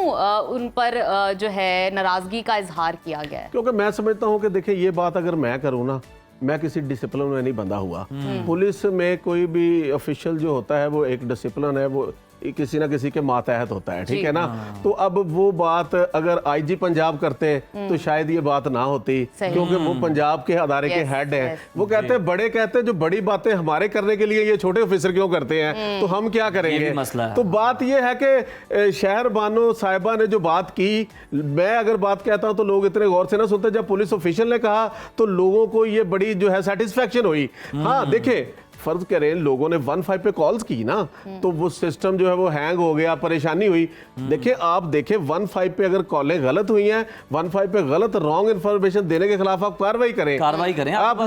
उन पर जो है नाराजगी का इजहार किया गया है? क्योंकि मैं समझता हूँ कि देखिए ये बात अगर मैं करूँ ना, मैं किसी डिसिप्लिन में नहीं बंधा हुआ। पुलिस में कोई भी ऑफिशियल जो होता है वो एक डिसिप्लिन है, वो किसी ना किसी के मातहत होता है, ठीक है ना। तो अब वो बात अगर आईजी पंजाब करते तो शायद ये बात ना होती, क्योंकि वो पंजाब के अदारे के हेड हैं। वो कहते हैं, बड़े कहते हैं जो बड़ी बातें हमारे करने के लिए ये छोटे ऑफिसर क्यों करते हैं, तो हम क्या करेंगे। तो बात ये है कि शहर बानो साहिबा ने जो बात की, मैं अगर बात कहता हूँ तो लोग इतने गौर से ना सुनते। जब पुलिस ऑफिशियल ने कहा तो लोगों को ये बड़ी जो है सेटिस्फेक्शन हुई। हाँ देखिए, फर्ज करें लोगों ने 15 पे कॉल्स की ना, तो वो सिस्टम जो है वो हैंग हो गया, परेशानी हुई। देखिए आप देखें 15 पे अगर कॉलें गलत हुई हैं, 15 पे गलत रॉन्ग इन्फॉर्मेशन देने के खिलाफ आप कार्रवाई करें। आप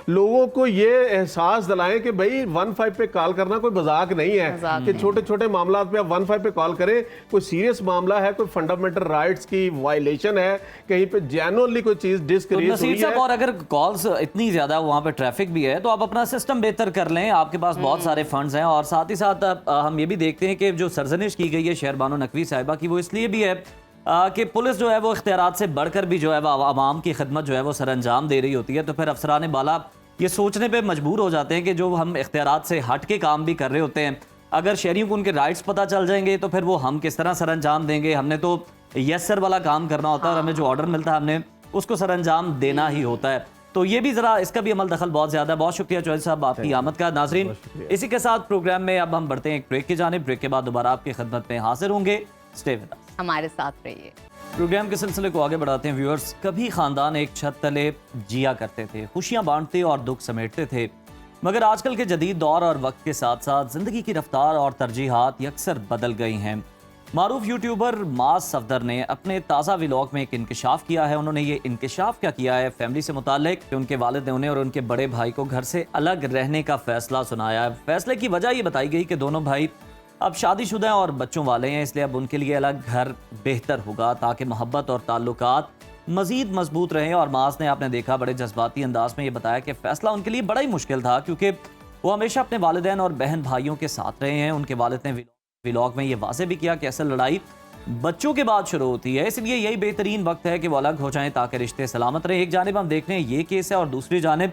लोगों को ये एहसास दिलाएं कि भाई 15 पे कॉल करना कोई मजाक नहीं है, कि छोटे छोटे मामला पे आप 15 पे कॉल करें। कोई सीरियस मामला है, कोई फंडामेंटल राइट्स की वायलेशन है, कहीं पे जेन्युइनली कोई चीज डिस्क्रिएट हुई है। और अगर कॉल्स इतनी ज्यादा, वहां पे ट्रैफिक भी है, तो आप अपना सिस्टम बेहतर कर लें। आपके पास बहुत सारे फंड्स हैं। और साथ ही साथ हम ये भी देखते हैं कि जो सरजनिश की गई है शहर बानो नकवी साहिबा की, वो इसलिए भी है कि पुलिस जो है वो इख्तियारात से बढ़कर भी जो है वो आवाम की खिदमत जो है वो सर अंजाम दे रही होती है। तो फिर अफसरान बाला ये सोचने पर मजबूर हो जाते हैं कि जो हम इख्तियारात से हट के काम भी कर रहे होते हैं, अगर शहरियों को उनके राइट्स पता चल जाएंगे तो फिर वो हम किस तरह सर अंजाम देंगे। हमने तो यस सर वाला काम करना होता है, और हमें जो ऑर्डर मिलता है हमने उसको सर अंजाम देना ही होता है। तो ये भी जरा इसका भी अमल दखल बहुत ज्यादा है। बहुत शुक्रिया चौधरी साहब आपकी आमद का। नाजरीन, इसी के साथ प्रोग्राम में अब हम बढ़ते हैं एक ब्रेक की जानिब। ब्रेक के बाद दोबारा आपकी खिदमत में हाजिर होंगे। स्टे विद अस, हमारे साथ रहिए। प्रोग्राम के सिलसिले को आगे बढ़ाते हैं व्यूअर्स। कभी खानदान एक छत तले जिया करते थे, खुशियां बांटते और दुख समेटते थे, मगर आजकल के जदीद दौर और वक्त के साथ साथ जिंदगी की रफ्तार और तरजीहात यकसर बदल गई हैं। मारूफ यूट्यूबर माज सफदर ने अपने ताज़ा व्लॉग में एक इंकशाफ किया है। उन्होंने ये इंकशाफ क्या किया है फैमिली से मुताल्लिक, कि उनके वालिद ने उन्हें और उनके बड़े भाई को घर से अलग रहने का फैसला सुनाया है। फैसले की वजह ये बताई गई कि दोनों भाई अब शादीशुदा हैं और बच्चों वाले हैं, इसलिए अब उनके लिए अलग घर बेहतर होगा ताकि मोहब्बत और ताल्लुकात मजीद मजबूत रहें। और माज ने, आपने देखा, बड़े जज्बाती अंदाज में ये बताया कि फैसला उनके लिए बड़ा ही मुश्किल था, क्योंकि वो हमेशा अपने वालिदैन और बहन भाइयों के साथ रहे हैं। उनके वालिद ने व्लॉग में ये वाज़े भी किया कि असल लड़ाई बच्चों के बाद शुरू होती है, इसलिए यही बेहतरीन वक्त है कि वो अलग हो जाएं ताकि रिश्ते सलामत रहें। एक जानिब हम देख रहे हैं ये केस है, और दूसरी जानिब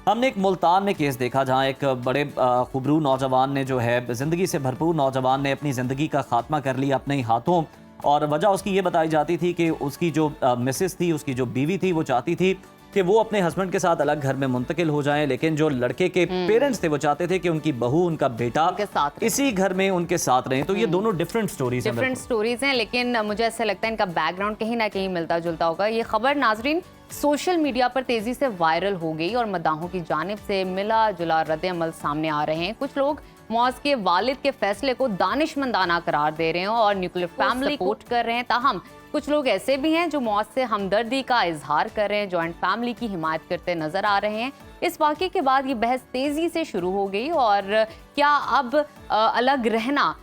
हमने एक मुल्तान में केस देखा जहां एक बड़े खुबरू नौजवान ने, जो है ज़िंदगी से भरपूर नौजवान ने, अपनी ज़िंदगी का खात्मा कर लिया अपने ही हाथों। और वजह उसकी ये बताई जाती थी कि उसकी जो मिसेस थी, उसकी जो बीवी थी, वो चाहती थी कि वो अपने हस्बैंड के साथ अलग घर में मुंतकिल हो जाएं, लेकिन जो लड़के के पेरेंट्स थे वो चाहते थे कि उनकी बहू, उनका बेटा इसी घर में उनके साथ रहें। तो ये दोनों डिफरेंट स्टोरीज हैं, लेकिन मुझे ऐसा लगता है इनका बैकग्राउंड कहीं ना कहीं मिलता जुलता होगा। ये खबर नाजरीन सोशल मीडिया पर तेजी से वायरल हो गई और मद्दाहों की जानिब से मिला जुला रद्द-ए-अमल सामने आ रहे हैं। कुछ लोग मौज के वालिद के फैसले को दानिशमंदाना करार दे रहे हैं और न्यूक्लियर फैमिली सपोर्ट कर रहे हैं। ताहम कुछ लोग ऐसे भी हैं जो मौज से हमदर्दी का इजहार कर रहे हैं, जॉइंट फैमिली की हिमायत करते नजर आ रहे हैं। इस वाक़े के बाद ये बहस तेजी से शुरू हो गई, और क्या अब अलग रहना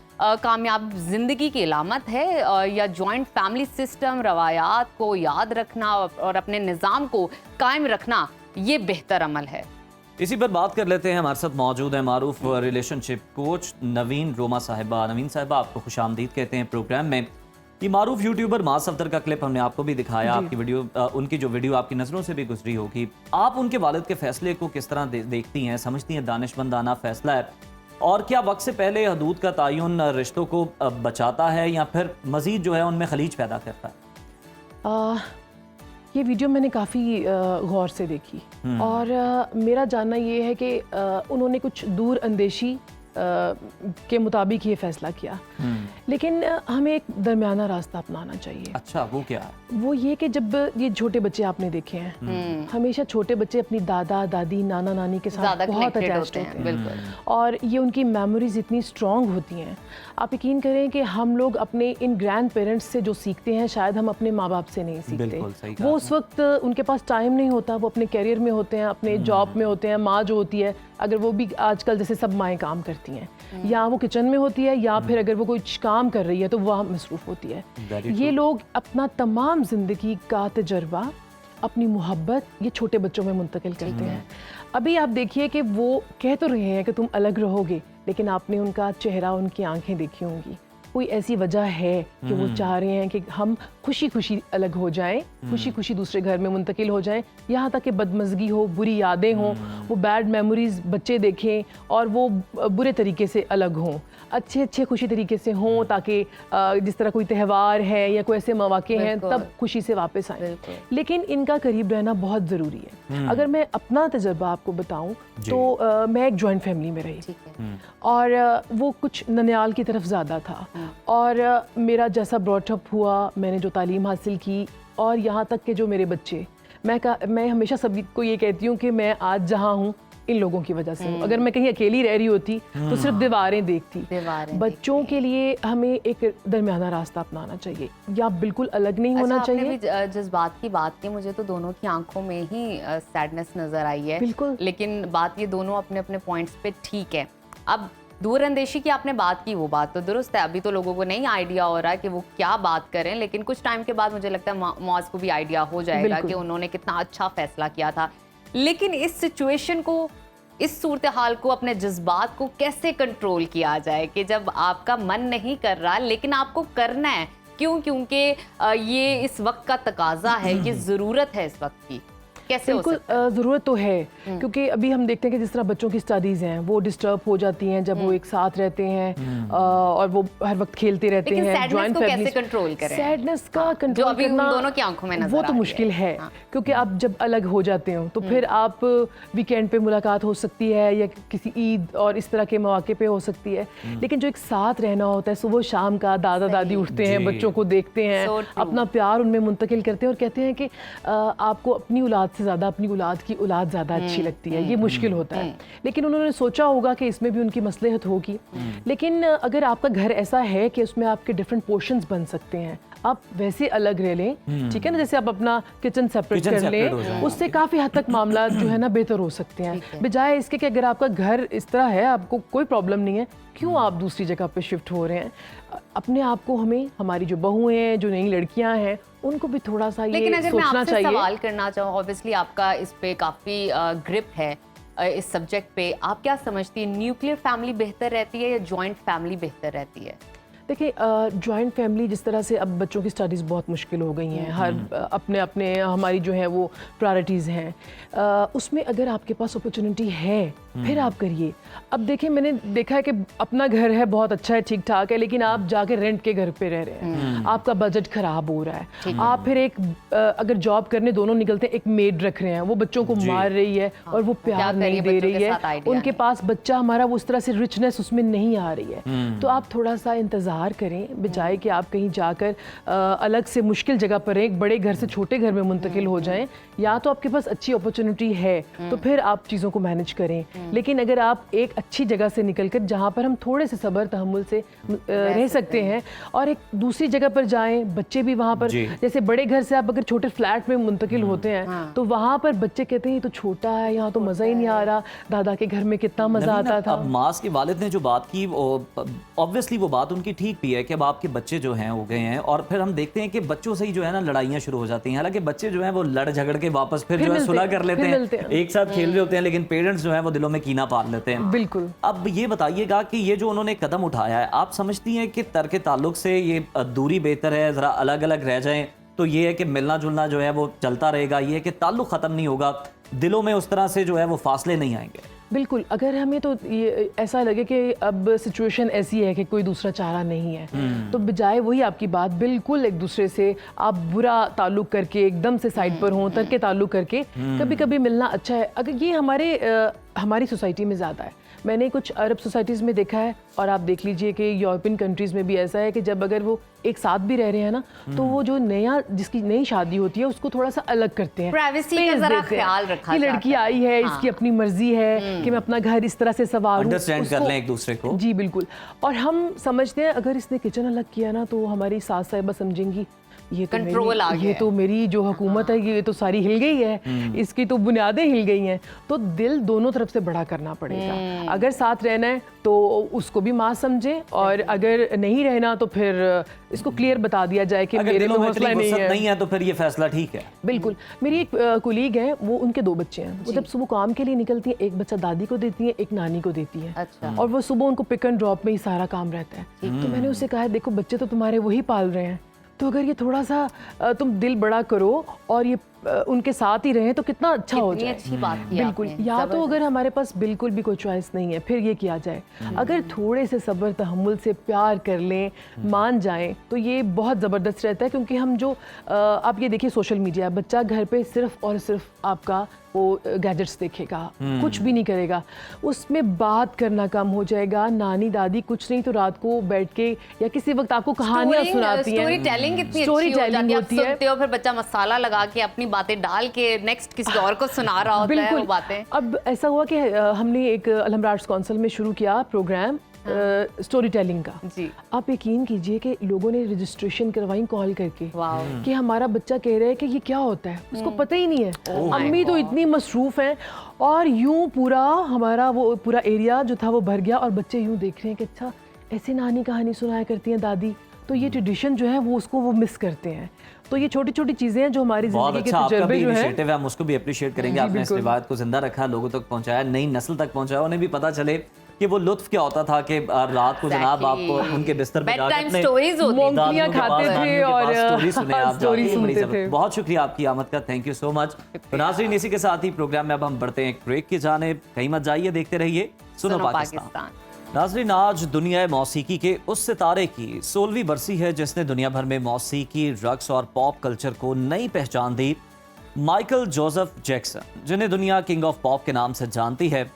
कामयाब जिंदगी की इलामत है, या जॉइंट फैमिली सिस्टम, रवायात को याद रखना और अपने निज़ाम को कायम रखना ये बेहतर अमल है। इसी पर बात कर लेते हैं। हमारे साथ मौजूद है मारूफ रिलेशनशिप कोच नवीन रोमा साहिबा। नवीन साहिबा, आपको खुशामदीद कहते हैं प्रोग्राम में। ये मारूफ यूट्यूबर माज सफदर का क्लिप हमने आपको भी दिखाया, आपकी वीडियो, उनकी जो वीडियो आपकी नज़रों से भी गुजरी होगी। आप उनके वालिद के फैसले को किस तरह देखती हैं, समझती हैं दानिशमंदाना फैसला है, और क्या वक्त से पहले हदूद का तयन रिश्तों को बचाता है या फिर मजीद जो है उनमें खलीज पैदा करता है? ये वीडियो मैंने काफ़ी गौर से देखी, और मेरा जानना ये है कि उन्होंने कुछ दूर अंदेशी के मुताबिक ये फैसला किया, लेकिन हमें एक दरमियाना रास्ता अपनाना चाहिए। अच्छा, वो क्या है? वो ये कि जब ये छोटे बच्चे आपने देखे हैं, हमेशा छोटे बच्चे अपनी दादा दादी नाना नानी के साथ बहुत अटैच्ड होते हैं, और ये उनकी मेमोरीज इतनी स्ट्रॉन्ग होती हैं। आप यकीन करें कि हम लोग अपने इन ग्रैंड पेरेंट्स से जो सीखते हैं, शायद हम अपने माँ बाप से नहीं सीखते। वो उस वक्त उनके पास टाइम नहीं होता, वो अपने करियर में होते हैं, अपने जॉब में होते हैं। माँ जो होती है, अगर वो भी आजकल जैसे सब माएँ काम करती हैं, या वो किचन में होती है, या फिर अगर वो कोई काम कर रही है तो वह मसरूफ़ होती है। ये लोग अपना तमाम ज़िंदगी का तजर्बा, अपनी मोहब्बत ये छोटे बच्चों में मुंतकिल करते हैं। अभी आप देखिए कि वो कह तो रहे हैं कि तुम अलग रहोगे, लेकिन आपने उनका चेहरा, उनकी आंखें देखी होंगी, कोई ऐसी वजह है कि वो चाह रहे हैं कि हम खुशी खुशी अलग हो जाएं, खुशी खुशी दूसरे घर में मुंतकिल हो जाएं, यहाँ तक कि बदमज़गी हो, बुरी यादें हों, वो बैड मेमोरीज बच्चे देखें और वो बुरे तरीके से अलग हों, अच्छे अच्छे खुशी तरीके से हों, ताकि जिस तरह कोई त्यौहार है या कोई ऐसे मौके हैं तब खुशी से वापस आएं। लेकिन इनका करीब रहना बहुत ज़रूरी है। अगर मैं अपना तजर्बा आपको बताऊं तो मैं एक जॉइंट फैमिली में रही और वो कुछ ननियाल की तरफ ज़्यादा था और मेरा जैसा ब्रॉटअप हुआ, मैंने जो तालीम हासिल की और यहाँ तक कि जो मेरे बच्चे, मैं हमेशा सभी को ये कहती हूँ कि मैं आज जहाँ हूँ इन लोगों की वजह से हूँ। अगर मैं कहीं अकेली रह रही होती तो सिर्फ दीवारें देखती। बच्चों के लिए हमें एक दरमियाना रास्ता अपनाना चाहिए, या बिल्कुल अलग नहीं होना चाहिए। जिस बात की बात की, मुझे तो दोनों की आंखों में ही सैडनेस नजर आई है, बिल्कुल। लेकिन बात ये दोनों अपने अपने पॉइंट्स पे ठीक है। अब दूरअंदेशी की आपने बात की, वो बात तो दुरुस्त है, अभी तो लोगों को नहीं आइडिया हो रहा है कि वो क्या बात करें, लेकिन कुछ टाइम के बाद मुझे लगता है मौज को भी आइडिया हो जाएगा कि उन्होंने कितना अच्छा फैसला किया था। लेकिन इस सिचुएशन को, इस सूरत हाल को, अपने जज्बात को कैसे कंट्रोल किया जाए कि जब आपका मन नहीं कर रहा लेकिन आपको करना है, क्यों? क्योंकि ये इस वक्त का तकाजा है, ये ज़रूरत है इस वक्त की। कैसे हो सकता है? ज़रूरत तो है, क्योंकि अभी हम देखते हैं कि जिस तरह बच्चों की स्टडीज़ हैं वो डिस्टर्ब हो जाती हैं जब वो एक साथ रहते हैं और वो हर वक्त खेलते रहते हैं। जॉइंट फैमिली कैसे कंट्रोल करें? सैडनेस का कंट्रोल अभी उन दोनों की आंखों में नजर वो तो मुश्किल है, क्योंकि आप जब अलग हो जाते हो तो फिर आप वीकेंड पे मुलाकात हो सकती है या किसी ईद और इस तरह के मौके पे हो सकती है, लेकिन जो एक साथ रहना होता है, सुबह शाम का दादा दादी उठते हैं, बच्चों को देखते हैं, अपना प्यार उनमें मुंतकिल करते हैं और कहते हैं कि आपको अपनी औलाद से ज़्यादा अपनी औलाद की औलाद ज़्यादा अच्छी लगती है। ये मुश्किल होता है, लेकिन उन्होंने सोचा होगा कि इसमें भी उनकी मसलहत होगी। लेकिन अगर आपका घर ऐसा है कि उसमें आपके डिफरेंट पोर्शंस बन सकते हैं, आप वैसे अलग रह लें, ठीक है ना, जैसे आप अपना किचन सेपरेट कर लें, उससे काफ़ी हद तक मामला जो है ना बेहतर हो सकते हैं, बजाय इसके कि अगर आपका घर इस तरह है, आपको कोई प्रॉब्लम नहीं है, क्यों आप दूसरी जगह पे शिफ्ट हो रहे हैं? अपने आप को, हमें, हमारी जो बहुएं हैं, जो नई लड़कियां हैं, उनको भी थोड़ा सा ये सोचना चाहिए। लेकिन अगर मैं आपसे सवाल करना चाहूँ, ऑब्वियसली आपका इस पे काफ़ी ग्रिप है इस सब्जेक्ट पे, आप क्या समझती हैं, न्यूक्लियर फैमिली बेहतर रहती है या जॉइंट फैमिली बेहतर रहती है? देखिए, जॉइंट फैमिली जिस तरह से अब बच्चों की स्टडीज़ बहुत मुश्किल हो गई हैं, हर अपने अपने हमारी जो है वो प्रायोरिटीज़ हैं, उसमें अगर आपके पास अपॉर्चुनिटी है फिर आप करिए। अब देखिए, मैंने देखा है कि अपना घर है, बहुत अच्छा है, ठीक ठाक है, लेकिन आप जाके रेंट के घर पे रह रहे हैं, आपका बजट खराब हो रहा है, आप फिर एक अगर जॉब करने दोनों निकलते हैं, एक मेड रख रहे हैं, वो बच्चों को मार रही है और वो प्यार नहीं दे रही है, उनके पास बच्चा हमारा वो उस तरह से रिचनेस उसमें नहीं आ रही है, तो आप थोड़ा सा इंतज़ार करें, बजाय कि आप कहीं जाकर अलग से मुश्किल जगह पर एक बड़े घर से छोटे घर में मुंतकिल हो जाएं। या तो आपके पास अच्छी अपॉर्चुनिटी है तो फिर आप चीज़ों को मैनेज करें, लेकिन अगर आप एक अच्छी जगह से निकलकर जहाँ पर हम थोड़े से सब्र तहम्मुल से रह सकते हैं और एक दूसरी जगह पर जाएं, बच्चे भी वहाँ पर, जैसे बड़े घर से आप अगर छोटे फ्लैट में मुंतकिल होते हैं तो वहाँ पर बच्चे कहते हैं ये तो छोटा है, यहाँ तो मज़ा ही नहीं आ रहा, दादा के घर में कितना मज़ा आता था। अब मास के वालिद ने जो बात की, ऑब्वियसली वो बात उनकी ठीक भी है कि अब आपके बच्चे जो हैं हो गए हैं और फिर हम देखते हैं कि बच्चों से ही जो है ना लड़ाइयाँ शुरू हो जाती हैं। हालांकि बच्चे जो हैं वो लड़ झगड़ के वापस फिर जो है सुलह कर लेते हैं, एक साथ खेल रहे होते हैं, लेकिन पेरेंट्स जो हैं वो दिलों में कीना पाल लेते हैं। बिल्कुल। अब ये बताइएगा कि ये जो उन्होंने कदम उठाया है, आप समझती हैं कि तर्क ताल्लुक से ये दूरी बेहतर है, ज़रा अलग अलग रह जाएं तो ये है कि मिलना जुलना जो है वो चलता रहेगा, ये है कि ताल्लुक ख़त्म नहीं होगा, दिलों में उस तरह से जो है वो फासले नहीं आएंगे? बिल्कुल, अगर हमें तो ये ऐसा लगे कि अब सिचुएशन ऐसी है कि कोई दूसरा चारा नहीं है तो बजाय वही आपकी बात, बिल्कुल एक दूसरे से आप बुरा ताल्लुक करके एकदम से साइड पर हों, तर्क ताल्लुक करके कभी कभी मिलना अच्छा है। अगर ये हमारी सोसाइटी में ज़्यादा है, मैंने कुछ अरब सोसाइटीज़ में देखा है और आप देख लीजिए कि यूरोपियन कंट्रीज़ में भी ऐसा है कि जब अगर वो एक साथ भी रह रहे हैं ना तो वो जो जिसकी नई शादी होती है उसको थोड़ा सा अलग करते हैं, प्राइवेसी का जरा ख्याल रखा कि लड़की आई है, इसकी अपनी मर्जी है कि मैं अपना घर इस तरह से संवारूं, अंडरस्टैंड कर लें एक दूसरे को। जी बिल्कुल। और हम समझते हैं अगर इसने किचन अलग किया ना तो हमारी सास साहिबा समझेंगी, ये तो कंट्रोल आ गया, ये तो मेरी जो हुकूमत है ये तो सारी हिल गई है, इसकी तो बुनियादें हिल गई हैं। तो दिल दोनों तरफ से बड़ा करना पड़ेगा। अगर साथ रहना है तो उसको भी माँ समझे, और अगर नहीं रहना तो फिर इसको क्लियर बता दिया जाए कि मेरे में हौसला नहीं है तो फिर ये फैसला ठीक है। बिल्कुल। मेरी एक कुलीग है, वो उनके 2 बच्चे हैं। वो जब सुबह काम के लिए निकलती है, एक बच्चा दादी को देती है, एक नानी को देती है। अच्छा। और वो सुबह उनको पिक एंड ड्रॉप में ही सारा काम रहता है। तो मैंने उससे कहा देखो बच्चे तो तुम्हारे वही पाल रहे हैं, तो अगर ये थोड़ा सा तुम दिल बड़ा करो और ये उनके साथ ही रहें तो कितना अच्छा हो जाए। अच्छी बात की बिल्कुल। या तो अगर हमारे पास बिल्कुल भी कोई चॉइस नहीं है फिर ये किया जाए। अगर थोड़े से सब्र तहम्मुल से प्यार कर लें, मान जाएं, तो ये बहुत ज़बरदस्त रहता है। क्योंकि हम जो आप ये देखिए सोशल मीडिया, बच्चा घर पे सिर्फ और सिर्फ आपका वो गैजेट्स देखेगा, कुछ भी नहीं करेगा, उसमें बात करना कम हो जाएगा। नानी दादी कुछ नहीं तो रात को बैठ के या किसी वक्त आपको कहानियां सुनाती हैं, स्टोरी टेलिंग इतनी स्टोरी अच्छी हो जाती है, आप होती है। सुनते हो, फिर बच्चा मसाला लगा के अपनी बातें डाल के नेक्स्ट किसी और को सुना रहा होता है वो बातें। अब ऐसा हुआ कि हमने एक अलहमरा आर्ट्स काउंसिल में शुरू किया प्रोग्राम स्टोरी टेलिंग का। जी। आप यकीन कीजिए कि लोगों ने रजिस्ट्रेशन करवाई कॉल करके कि हमारा बच्चा कह रहा है कि ये क्या होता है, उसको पता ही नहीं है। अम्मी तो इतनी मसरूफ हैं, और यूं पूरा हमारा वो पूरा एरिया जो था वो भर गया, और बच्चे यूं देख रहे हैं कि अच्छा ऐसे नानी कहानी सुनाया करती हैं दादी, तो ये ट्रेडिशन जो है वो उसको वो मिस करते हैं। तो ये छोटी छोटी चीजें हैं जो हमारी जिंदगी के तजुर्बे जो है, हम उसको भी अप्रिशिएट करेंगे। आपने इस रिवायत को जिंदा रखा, लोगों तक पहुंचाया, नई नस्ल तक पहुंचाया, उन्हें भी पता चले कि वो लुत्फ क्या होता था कि रात को जनाब आपको उनके बिस्तर पे जाकर मूंगफलियां खाते थे और स्टोरी सुनते थे। बहुत शुक्रिया आपकी आमद का, थैंक यू सो मच। तो नाज़रीन, इसी के साथ ही प्रोग्राम में अब हम बढ़ते हैं एक ब्रेक की जानिब। कहीं मत जाइए, देखते रहिए सुनो पाकिस्तान। नाज़रीन, आज दुनिया मौसीकी के उस सितारे की 16वीं बरसी है जिसने दुनिया भर में मौसीकी, रक्स और पॉप कल्चर को नई पहचान दी। माइकल जोसेफ जैक्सन, जिन्हें दुनिया किंग ऑफ पॉप के नाम से जानती है,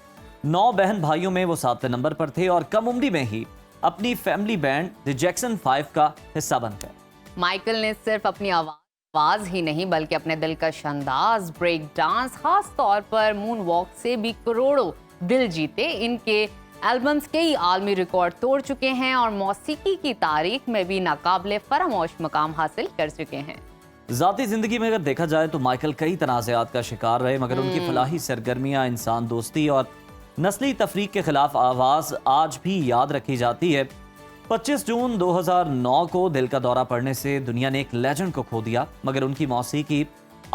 9 बहन भाइयों में वो 7वें नंबर पर थे और कम उम्री में ही अपनी फैमिली बैंड द जैक्सन 5 का हिस्सा बन गए। माइकल ने सिर्फ अपनी आवाज ही नहीं बल्कि अपने दिलकश अंदाज, ब्रेक डांस, खास तौर पर मून वॉक से भी करोड़ों दिल जीते। इनके एल्बम्स कई आलमी रिकॉर्ड तोड़ चुके हैं और मौसीकी की तारीख में भी नाकाबिले फरामोश मकाम हासिल कर चुके हैं। ज़ाती जिंदगी में अगर देखा जाए तो माइकल कई तनाज़ात का शिकार रहे, मगर उनकी फलाही सरगर्मियाँ, इंसान दोस्ती और नस्ली तफरीक के खिलाफ आवाज़ आज भी याद रखी जाती है। 25 जून 2009 को दिल का दौरा पड़ने से दुनिया ने एक लेजेंड को खो दिया, मगर उनकी मौसीकी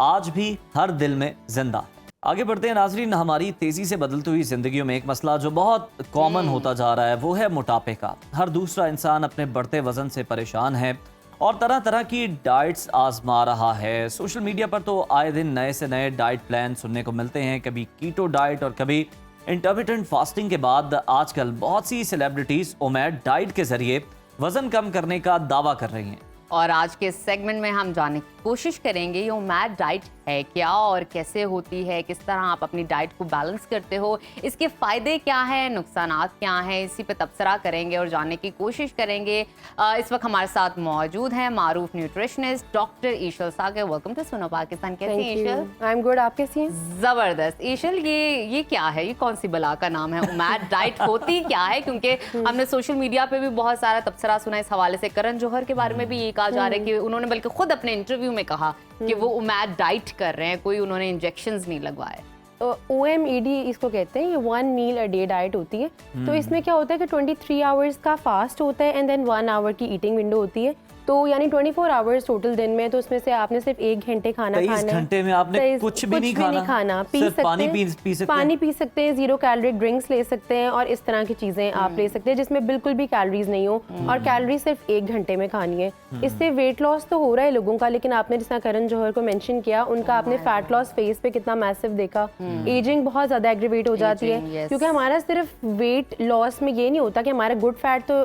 आज भी हर दिल में जिंदा। आगे बढ़ते हैं नाजरीन, हमारी तेजी से बदलती हुई जिंदगियों में एक मसला जो बहुत कॉमन होता जा रहा है वो है मोटापे का। हर दूसरा इंसान अपने बढ़ते वजन से परेशान है और तरह तरह की डाइट्स आजमा रहा है। सोशल मीडिया पर तो आए दिन नए से नए डाइट प्लान सुनने को मिलते हैं, कभी कीटो डाइट और कभी इंटरमिटेंट फास्टिंग के बाद आजकल बहुत सी सेलिब्रिटीज ओमैड डाइट के जरिए वजन कम करने का दावा कर रही हैं। और आज के सेगमेंट में हम जानने की कोशिश करेंगे ये ओमैड डाइट है क्या और कैसे होती है, किस तरह आप अपनी डाइट को बैलेंस करते हो, इसके फ़ायदे क्या हैं, नुकसानात क्या हैं, इसी पे तबसरा करेंगे और जानने की कोशिश करेंगे। इस वक्त हमारे साथ मौजूद हैं मारूफ nutritionist doctor Eshal Sagar. Welcome to Suno Pakistan. कैसी हैं ईशल? आई एम गुड, आप कैसी हैं? ज़बरदस्त। ईशल, ये क्या है, ये कौन सी बला का नाम है? ओमैड डाइट होती क्या है? क्योंकि हमने सोशल मीडिया पे भी बहुत सारा तबसरा सुना इस हवाले से। करण जौहर के बारे में भी ये कहा जा रहा है कि उन्होंने बल्कि खुद अपने इंटरव्यू में कहा कि वो ओमैड डाइट कर रहे हैं, कोई उन्होंने इंजेक्शंस नहीं लगवाए। OMED इसको कहते हैं, ये 1 मील अ डे डाइट होती है। तो इसमें क्या होता है कि 23 आवर्स का फास्ट होता है एंड देन 1 आवर की ईटिंग विंडो होती है। तो यानी 24 आवर्स टोटल दिन में, तो उसमें से आपने सिर्फ 1 घंटे खाना खाना है। घंटे में आपने कुछ भी नहीं खाना, पी सकते हैं, पानी पी सकते हैं, 0 कैलोरी ड्रिंक्स ले सकते हैं और इस तरह की चीज़ें आप ले सकते हैं जिसमें बिल्कुल भी कैलोरीज नहीं हो और कैलोरी सिर्फ 1 घंटे में खानी है। इससे वेट लॉस तो हो रहा है लोगों का, लेकिन आपने जिस तरह करण जौहर को मेंशन किया, उनका आपने फैट लॉस फेस पे कितना मैसिव देखा। एजिंग बहुत ज़्यादा एग्रीवेट हो जाती है क्योंकि हमारा सिर्फ वेट लॉस में ये नहीं होता कि हमारा गुड फैट तो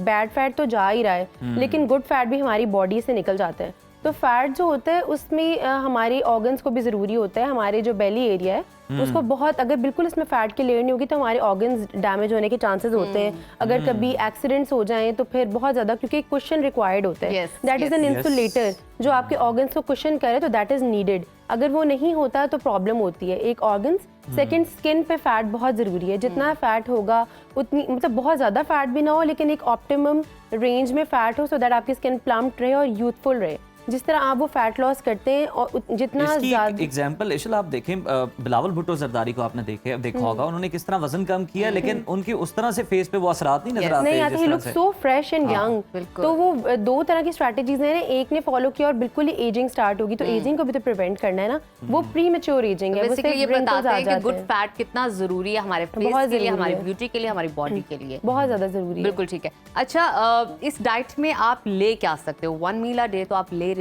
बैड फैट तो जा ही रहा है, लेकिन गुड फैट भी हमारी बॉडी से निकल जाता है। तो फैट जो होता है उसमें हमारी ऑर्गन्स को भी ज़रूरी होता है। हमारे जो बेली एरिया है उसको बहुत, अगर बिल्कुल इसमें फैट की लेयर नहीं होगी तो हमारे ऑर्गन्स डैमेज होने के चांसेस होते हैं। अगर कभी एक्सीडेंट्स हो जाएं तो फिर बहुत ज़्यादा, क्योंकि कुशन रिक्वायर्ड होता है, दैट इज़ एन इंसुलेटर जो आपके ऑर्गन्स को कुशन करे, तो दैट इज़ नीडेड। अगर वो नहीं होता तो प्रॉब्लम होती है। एक ऑर्गन्स सेकंड, स्किन पे फैट बहुत ज़रूरी है। जितना फैट होगा उतनी, मतलब बहुत ज़्यादा फैट भी ना हो लेकिन एक ऑप्टिमम रेंज में फैट हो, सो दैट आपकी स्किन प्लम्प्ड रहे और यूथफुल रहे। जिस तरह आप वो फैट लॉस करते हैं और जितना ज़्यादा एग्जांपल इशल आप देखें, बिलावल भुट्टो जरदारी को आपने देखा होगा, उन्होंने किस तरह वजन कम किया, लेकिन उनकी उस तरह से फेस पे वो असरात नहीं नजर आते। नहीं आते, he look so fresh and young. तो वो दो तरह की स्ट्रैटेजीज हैं, एक ने फॉलो किया और बिल्कुल ही एजिंग स्टार्ट होगी, तो एजिंग को भी तो प्रिवेंट करना है ना, वो प्री मैच्योर एजिंग है। बेसिकली ये बताते हैं कि गुड फैट कितना जरूरी है हमारे फेस के लिए, हमारी ब्यूटी के लिए, हमारी बॉडी के लिए बहुत ज्यादा जरूरी है। बिल्कुल ठीक है। अच्छा, इस डाइट में आप ले क्या सकते हो? 1 मील अ डे तो आप ले रहे हो,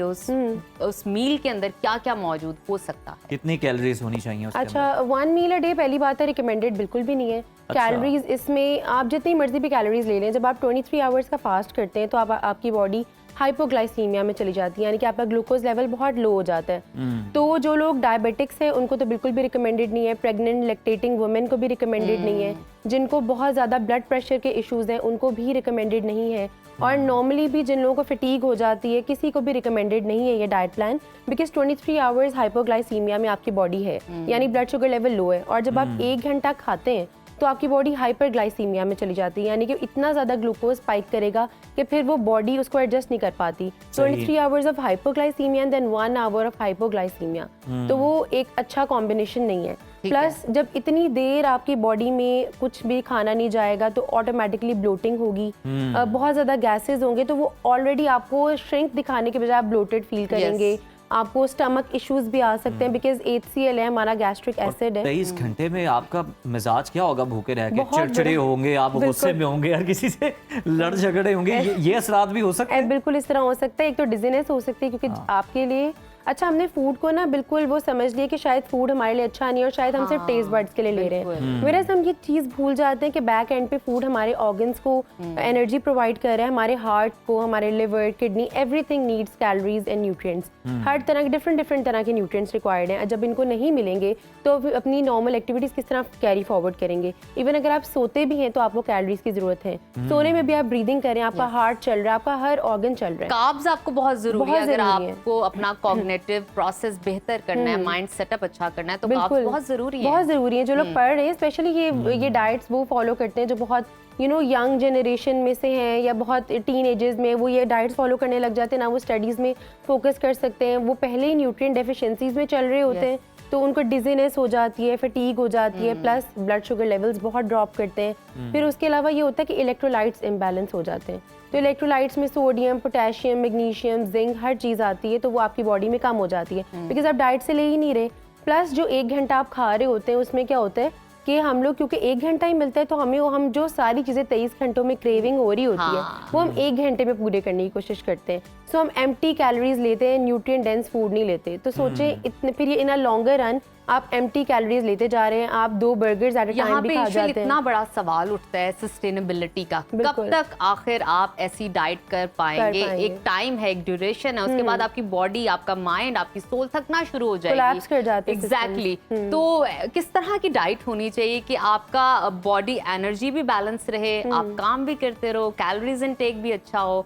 उस मील के अंदर क्या क्या मौजूद हो सकता है? कितनी कैलोरीज होनी चाहिए उसके अच्छा, 1 मील अ डे पहली बात है रिकमेंडेड बिल्कुल भी नहीं है। कैलोरीज इसमें आप जितनी मर्जी भी कैलोरीज ले लें, जब आप 23 आवर्स का फास्ट करते हैं तो आपकी बॉडी हाइपोग्लाइसीमिया में चली जाती है, यानी कि आपका ग्लूकोज लेवल बहुत लो हो जाता है। तो जो लोग डायबिटिक्स हैं उनको तो बिल्कुल भी रिकमेंडेड नहीं है, प्रेग्नेंट लैक्टेटिंग वुमेन को भी रिकमेंडेड नहीं है, जिनको बहुत ज़्यादा ब्लड प्रेशर के इश्यूज़ हैं उनको भी रिकमेंडेड नहीं है, और नॉर्मली भी जिन लोगों को फटीग हो जाती है किसी को भी रिकमेंडेड नहीं है ये diet plan, because 23 hours hypoglycaemia में आपकी बॉडी है, यानी ब्लड शुगर लेवल लो है, और जब आप 1 घंटा खाते हैं तो आपकी बॉडी हाइपरग्लाइसीमिया में चली जाती है, यानी कि इतना ज़्यादा ग्लूकोज स्पाइक करेगा कि फिर वो बॉडी उसको एडजस्ट नहीं कर पाती। 23 hours of hypoglycaemia and then 1 hour of hypoglycaemia, तो वो एक अच्छा कॉम्बिनेशन नहीं है। प्लस जब इतनी देर आपकी बॉडी में कुछ भी खाना नहीं जाएगा तो ऑटोमेटिकली ब्लोटिंग होगी, बहुत ज़्यादा गैसेज होंगे, तो वो ऑलरेडी आपको श्रिंक दिखाने के बजाय आप ब्लोटेड फील करेंगे। आपको स्टमक इश्यूज भी आ सकते हैं, बिकॉज HCl है, हमारा गैस्ट्रिक एसिड है। 23 घंटे में आपका मिजाज क्या होगा? भूखे रह के चिड़चिड़े होंगे, आप गुस्से में होंगे, हर किसी से लड़ झगड़े होंगे, ये असरात भी हो सकते हैं। बिल्कुल इस तरह हो सकता है। एक तो डिजीनेस हो सकती है क्योंकि आपके लिए अच्छा, हमने फूड को ना बिल्कुल वो समझ लिया कि शायद फूड हमारे लिए अच्छा नहीं है और शायद हम सिर्फ टेस्ट बर्ड्स के लिए ले रहे हैं, वेरएज़ हम ये चीज़ भूल जाते हैं कि बैक एंड पे फूड हमारे ऑर्गन्स को एनर्जी प्रोवाइड कर रहा है, हमारे हार्ट को, हमारे liver, kidney, everything needs calories and nutrients. हर तरह के डिफरेंट तरह के न्यूट्रिएंट्स रिक्वायर्ड हैं। जब इनको नहीं मिलेंगे तो अपनी नॉर्मल एक्टिविटीज़ किस तरह कैरी फॉरवर्ड करेंगे? इवन अगर आप सोते भी हैं तो आपको कैलोरीज की जरूरत है, सोने में भी आप ब्रीदिंग करें, आपका हार्ट चल रहा है, आपका हर ऑर्गन चल रहा है। कार्ब्स आपको बहुत जरूरी है अगर आपको अपना कॉग्निटिव प्रोसेस बेहतर करना है, माइंड सेटअप अच्छा करना है, तो कार्ब्स बहुत जरूरी है। बहुत जरूरी है। जो लोग पढ़ रहे हैं स्पेशली ये डाइट्स वो फॉलो करते हैं जो बहुत यंग जनरेशन में से हैं या बहुत टीन एजेस में, वो ये डाइट्स फॉलो करने लग जाते हैं ना, वो स्टडीज़ में फोकस कर सकते हैं, वो पहले ही न्यूट्रिएंट डेफिशिएंसीज में चल रहे होते हैं, तो उनको डिजीनेस हो जाती है, फटीग हो जाती है, प्लस ब्लड शुगर लेवल्स बहुत ड्रॉप करते हैं। फिर उसके अलावा ये होता है कि इलेक्ट्रोलाइट्स इम्बैलेंस हो जाते हैं, तो इलेक्ट्रोलाइट्स में सोडियम, पोटेशियम, मैग्नीशियम, जिंक हर चीज़ आती है, तो वो आपकी बॉडी में कम हो जाती है बिकॉज आप डाइट से ले ही नहीं रहे। प्लस जो 1 घंटा आप खा रहे होते हैं उसमें क्या होता है कि हम लोग क्योंकि 1 घंटा ही मिलता है तो हम जो सारी चीज़ें 23 घंटों में क्रेविंग हो रही होती है वो हम 1 घंटे में पूरे करने की कोशिश करते हैं। सो हम एम्प्टी कैलोरीज लेते हैं, न्यूट्रिएंट डेंस फूड नहीं लेते। तो सोचें इतने फिर ये इन अ लॉन्गर रन आप एम्प्टी कैलोरीज लेते जा रहे हैं, आप 2 बर्गर्स एट अ टाइम भी खा जाते हैं। इतना बड़ा सवाल उठता है सस्टेनेबिलिटी का, कब तक आखिर आप ऐसी डाइट कर पाएंगे? एक टाइम है, एक ड्यूरेशन है, उसके बाद आपकी बॉडी, आपका माइंड, आपकी सोल थकना शुरू हो जाएगी, कोलैप्स कर जाते हैं। एग्जैक्टली। तो किस तरह की डाइट होनी चाहिए कि आपका बॉडी एनर्जी भी बैलेंस रहे, आप काम भी करते रहो, कैलोरीज इनटेक भी अच्छा हो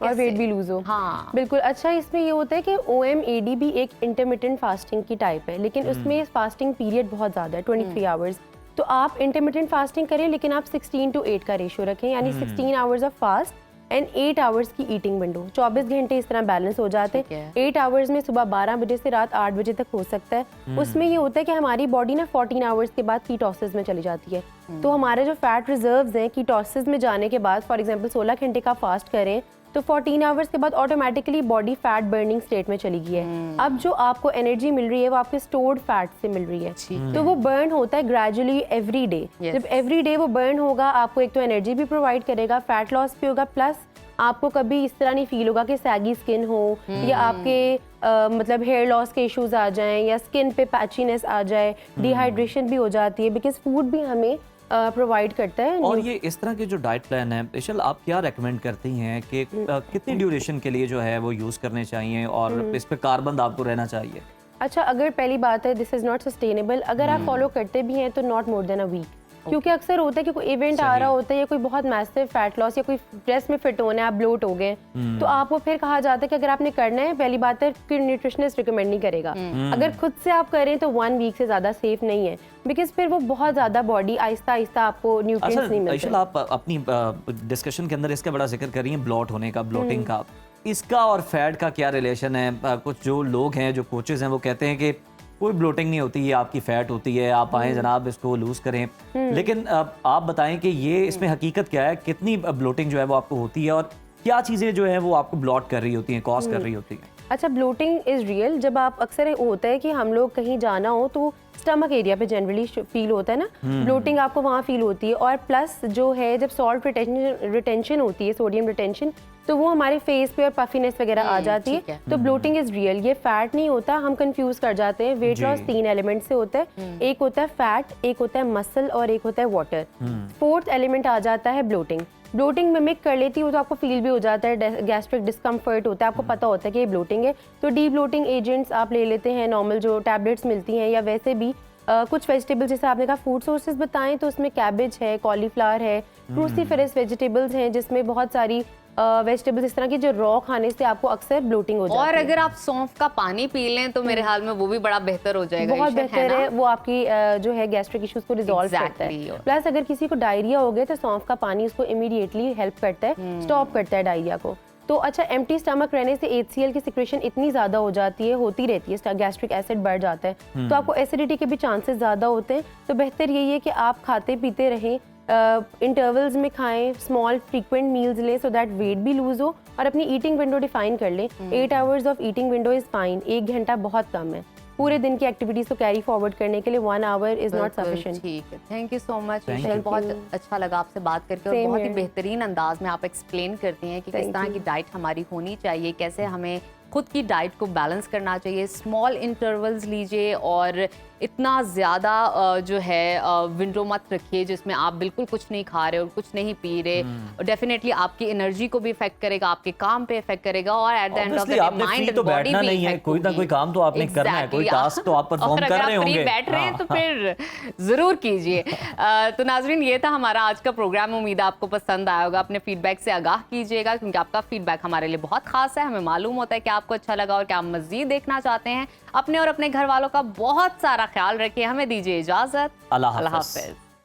और वेट भी लूज हो? हाँ बिल्कुल। अच्छा, इसमें ये होता है कि OMAD भी एक इंटरमिटेंट फास्टिंग की टाइप है, लेकिन उसमें फास्टिंग पीरियड बहुत ज़्यादा है, 23 आवर्स। तो आप इंटरमिटेंट फास्टिंग करें लेकिन आप 16:8 का रेशियो रखें, यानी 16 hours of fast and 8 hours की ईटिंग विंडो। 24 घंटे इस तरह बैलेंस हो जाते हैं। 8 आवर्स में सुबह 12 बजे से रात 8 बजे तक हो सकता है। उसमें ये होता है कि हमारी बॉडी ना 14 आवर्स के बाद कीटोसिस में चली जाती है, तो हमारे जो फैट रिजर्व्स हैं कीटोसिस में जाने के बाद, फॉर एग्जाम्पल 16 घंटे का फास्ट करें तो 14 आवर्स के बाद automatically body fat burning state में चली गई है। अब जो आपको एनर्जी मिल रही है वो आपके स्टोर्ड फैट से मिल रही है, तो वो बर्न होता है ग्रेजुअली एवरी डे। जब एवरी डे वो बर्न होगा, आपको एक तो एनर्जी भी प्रोवाइड करेगा, फैट लॉस भी होगा, प्लस आपको कभी इस तरह नहीं फील होगा कि सैगी स्किन हो या आपके मतलब हेयर लॉस के इश्यूज आ जाएं या स्किन पे पैचीनेस आ जाए, डिहाइड्रेशन भी हो जाती है, बिकॉज फूड भी हमें प्रोवाइड करता है। और ये इस तरह के जो डाइट प्लान है, इशल आप क्या रेकमेंड करती हैं कि कितनी ड्यूरेशन के लिए जो है वो यूज़ करने चाहिए और इस पे कारबंद आपको रहना चाहिए? अच्छा, अगर पहली बात है दिस इज़ नॉट सस्टेनेबल, अगर आप फॉलो करते भी हैं तो not more than a week, क्योंकि अक्सर होता है कि कोई इवेंट आ रहा होता है या कोई बहुत मैसिव फैट लॉस या कोई ड्रेस में फिट होना है, आप ब्लोट हो गए, तो आपको फिर कहा जाता है कि अगर आपने करना है, पहली बात है कि न्यूट्रिशनिस्ट रिकमेंड नहीं करेगा। अगर खुद से आप करें तो 1 वीक से ज़्यादा सेफ नहीं है, बिकॉज फिर वो बहुत ज़्यादा बॉडी आहिस्ता आहिस्ता आपको न्यूट्रिएंट्स नहीं मिलते। आयशा, आप अपनी डिस्कशन के अंदर इसका बड़ा जिक्र कर रही हैं ब्लॉट होने का, ब्लोटिंग का। इसका और फैट का क्या रिलेशन है? कुछ जो लोग हैं, जो कोचेज हैं, वो कहते हैं कि कोई ब्लोटिंग नहीं होती, ये आपकी फैट होती है, आप आए जनाब इसको लूज करें। लेकिन आप बताएं कि ये इसमें हकीकत क्या है, कितनी ब्लोटिंग जो है वो आपको होती है और क्या चीज़ें जो है वो आपको ब्लॉट कर रही होती हैं, कॉज कर रही होती हैं? अच्छा, ब्लोटिंग इज़ रियल। जब आप अक्सर होता है कि हम लोग कहीं जाना हो तो स्टमक एरिया पे जनरली फील होता है ना, ब्लोटिंग आपको वहाँ फील होती है। और प्लस जो है जब सॉल्ट रिटेंशन होती है, सोडियम रिटेंशन, तो वो हमारे फेस पे और पफिनेस वगैरह आ जाती है। तो ब्लोटिंग इज रियल, ये फैट नहीं होता, हम कंफ्यूज कर जाते हैं। वेट लॉस 3 एलिमेंट से होता है, एक होता है फैट, एक होता है मसल और एक होता है वाटर। 4th एलिमेंट आ जाता है ब्लोटिंग। ब्लोटिंग मिमिक कर लेती है तो आपको फील भी हो जाता है, गैस्ट्रिक डिस्कम्फर्ट होता है, आपको पता होता है कि ये ब्लोटिंग है। तो डी ब्लोटिंग एजेंट्स आप ले लेते हैं, नॉर्मल जो टैबलेट्स मिलती हैं, या वैसे भी कुछ वेजिटेबल्स जैसे आपने कहा फूड सोर्सेज बताएं तो उसमें कैबेज है, कॉलीफ्लावर है, क्रूसीफेरस वेजिटेबल्स हैं जिसमें बहुत सारी वेजिटेबल्स इस तरह की जो रॉ खाने से आपको अक्सर ब्लोटिंग हो जाती है। और अगर आप सौंफ का पानी पी लें तो मेरे ख्याल में वो भी बड़ा बेहतर हो जाएगा। बहुत बेहतर है, वो आपकी जो है गैस्ट्रिक इश्यूज को रिजॉल्व करता है। प्लस अगर किसी को डायरिया हो गया तो सौंफ का पानी उसको इमीडिएटली हेल्प करता है, स्टॉप करता है डायरिया को। तो अच्छा, एम्प्टी स्टमक रहने से HCl की सिक्रेशन इतनी ज़्यादा हो जाती है, होती रहती है, गैस्ट्रिक एसिड बढ़ जाता है, तो आपको एसिडिटी के भी चांसेस ज़्यादा होते हैं। तो बेहतर यही है कि आप खाते पीते रहें, इंटरवल्स में खाएं, स्मॉल फ्रीक्वेंट मील्स लें सो दैट वेट भी लूज हो, और अपनी ईटिंग विंडो डिफाइन कर लें। 8 hours of eating window is fine, 1 घंटा बहुत कम है। पूरे दिन की एक्टिविटीज को कैरी फॉरवर्ड करने के लिए 1 आवर इज नॉट सफिशिएंट। ठीक है, थैंक यू सो मच विशाल, बहुत अच्छा लगा आपसे बात करके और बहुत ही बेहतरीन अंदाज में आप एक्सप्लेन करती हैं कि किस तरह की डाइट हमारी होनी चाहिए, कैसे हमें खुद की डाइट को बैलेंस करना चाहिए, स्मॉल इंटरवल्स लीजिए और इतना ज़्यादा जो है विंडो मत रखिए जिसमें आप बिल्कुल कुछ नहीं खा रहे और कुछ नहीं पी रहे। डेफिनेटली आपकी एनर्जी को भी इफेक्ट करेगा, आपके काम पे इफेक्ट करेगा और at the end of the day mind और बॉडी भी नहीं है, कोई ना कोई काम तो आपने करना है, कोई टास्क तो आप परफॉर्म कर रहे होंगे। बैठ रहे हैं तो फिर जरूर कीजिए। तो नाजरीन, ये था हमारा आज का प्रोग्राम, उम्मीद है आपको पसंद आया होगा। अपने फीडबैक से आगाह कीजिएगा क्योंकि आपका फीडबैक हमारे लिए बहुत खास है, हमें मालूम होता है कि आपको अच्छा लगा और क्या आप मजीद देखना चाहते हैं। अपने और अपने घर वालों का बहुत सारा ख्याल रखिए। हमें दीजिए इजाजत। अल्लाह हाफिज।